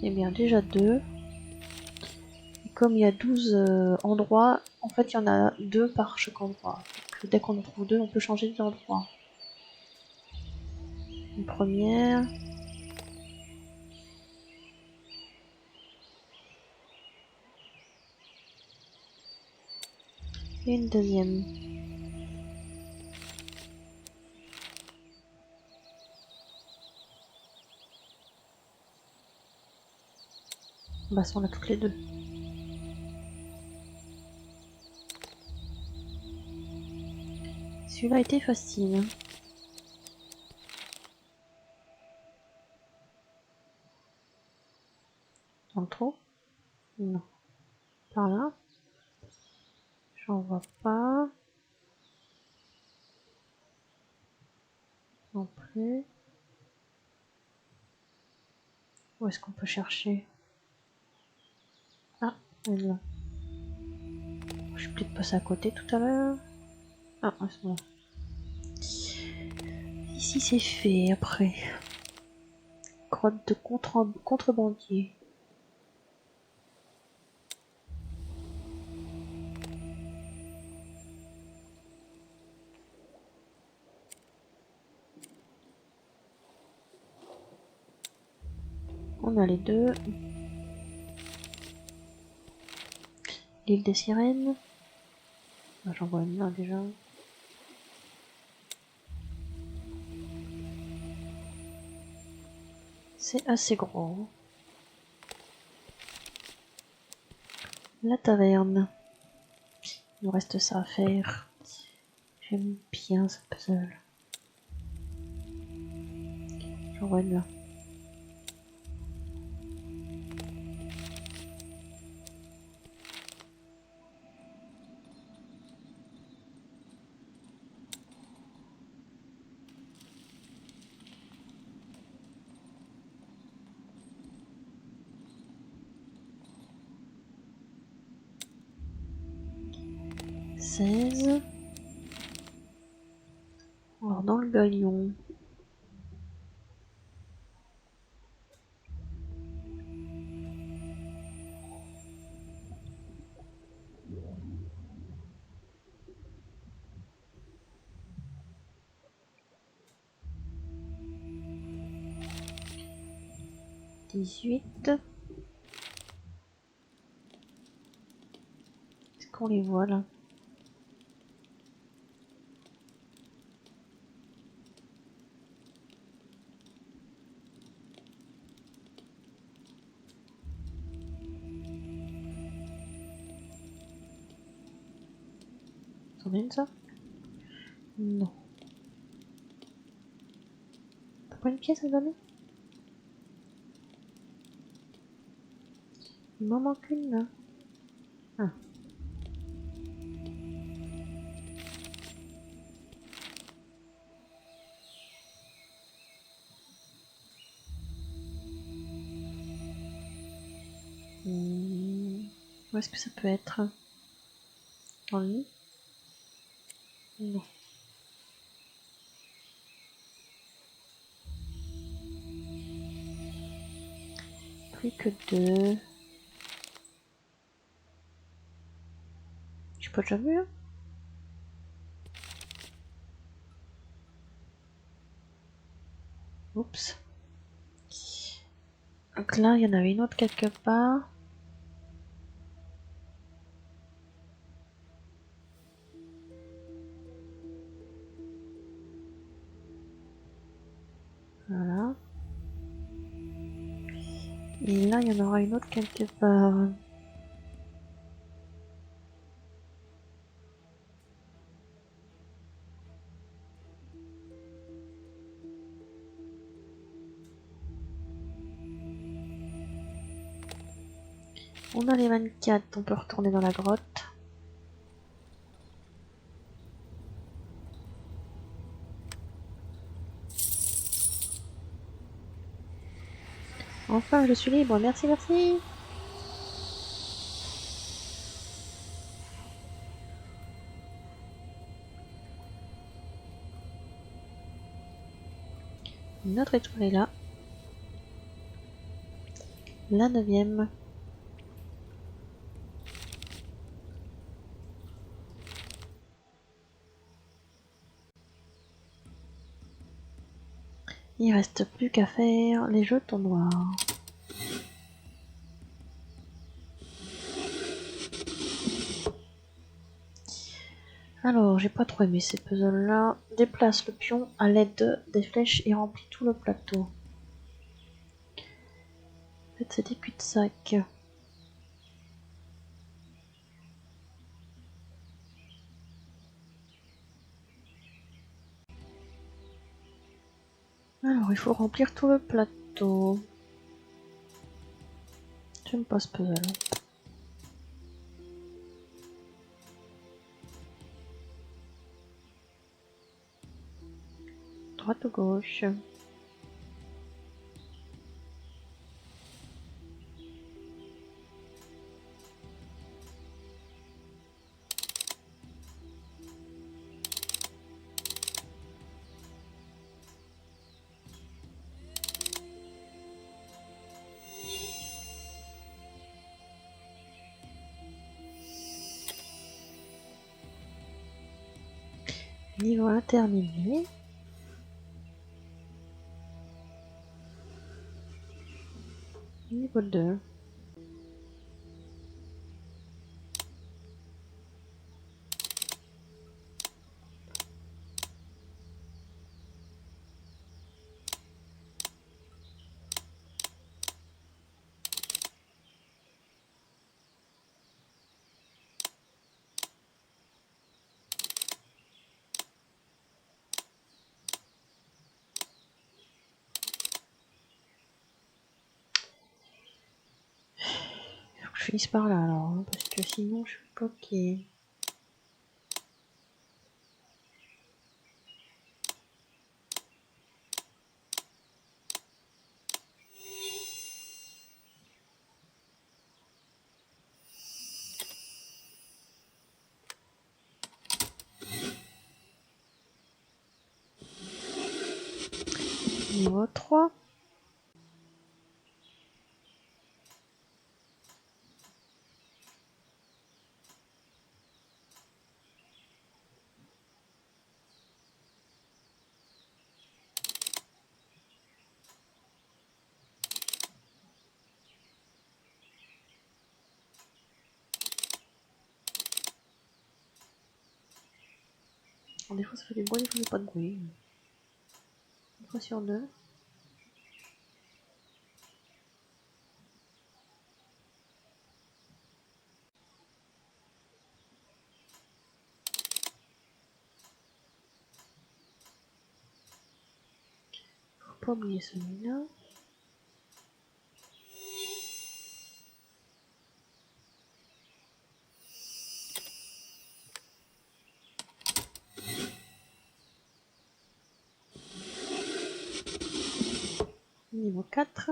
Eh bien, déjà 2. Et comme il y a 12 endroits, en fait, il y en a 2 par chaque endroit. Donc, dès qu'on en trouve 2, on peut changer d'endroit. Une première. Et une deuxième. Bah ça on a toutes les deux. Celui-là était facile. Dans le trou? Non. Par là? J'en vois pas. Non plus. Où est-ce qu'on peut chercher? Ah, elle est là. Je suis peut-être passé à côté tout à l'heure. Ah, c'est bon. Ici c'est fait après. Grotte de contrebandier. On a les deux. L'île des sirènes. Ah, j'en vois une là déjà. C'est assez gros. La taverne. Il nous reste ça à faire. J'aime bien ce puzzle. J'en vois une là. Alors dans le galion. Est-ce qu'on les voit là? T'en as une ça? Non. T'as pas une pièce à donner? Il m'en manque une là. Ah. Où est-ce que ça peut être? Dans le lit? Non. Plus que 2. J'ai pas déjà vu hein? Oups. Donc là, il y en avait une autre quelque part. Voilà. Et là, il y en aura une autre quelque part. On a les 24, on peut retourner dans la grotte. Enfin, je suis libre, merci, merci. Notre étoile est là. La 9e. Il reste plus qu'à faire les jetons noirs. Alors, j'ai pas trop aimé ces puzzles-là. Déplace le pion à l'aide des flèches et remplis tout le plateau. En fait, c'est des cul-de-sac. Alors, il faut remplir tout le plateau. J'aime pas ce puzzle. Droite ou gauche? Niveau intermédiaire. Niveau 2. Il faut que je finisse par là alors, hein, parce que sinon je suis bloquée. Niveau 3. Des fois ça fait du bruit, des fois ça fait pas de bruit. Une fois sur deux. Faut pas oublier celui-là. Niveau 4.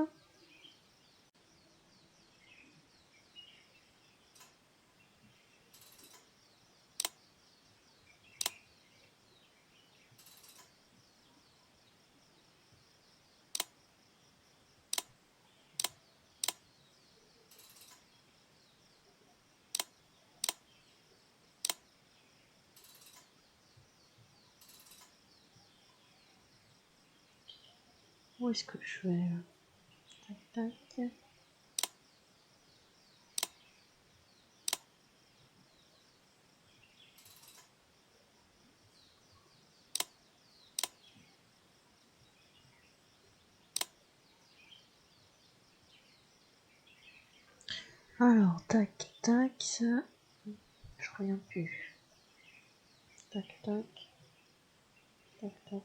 Où est-ce que je vais là? Tac, tac. Alors, tac, tac, ça, je reviens plus. Tac, tac, tac, tac.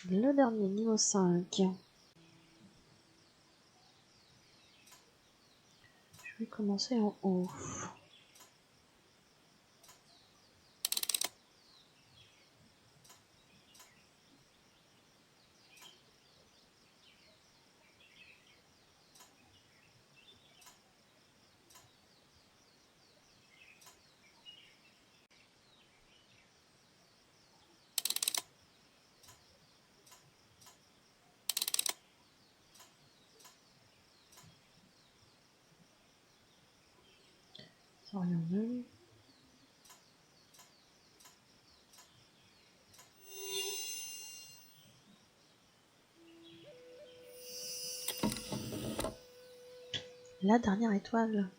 Le dernier, niveau 5. Je vais commencer en haut. Ça rien même. La dernière étoile.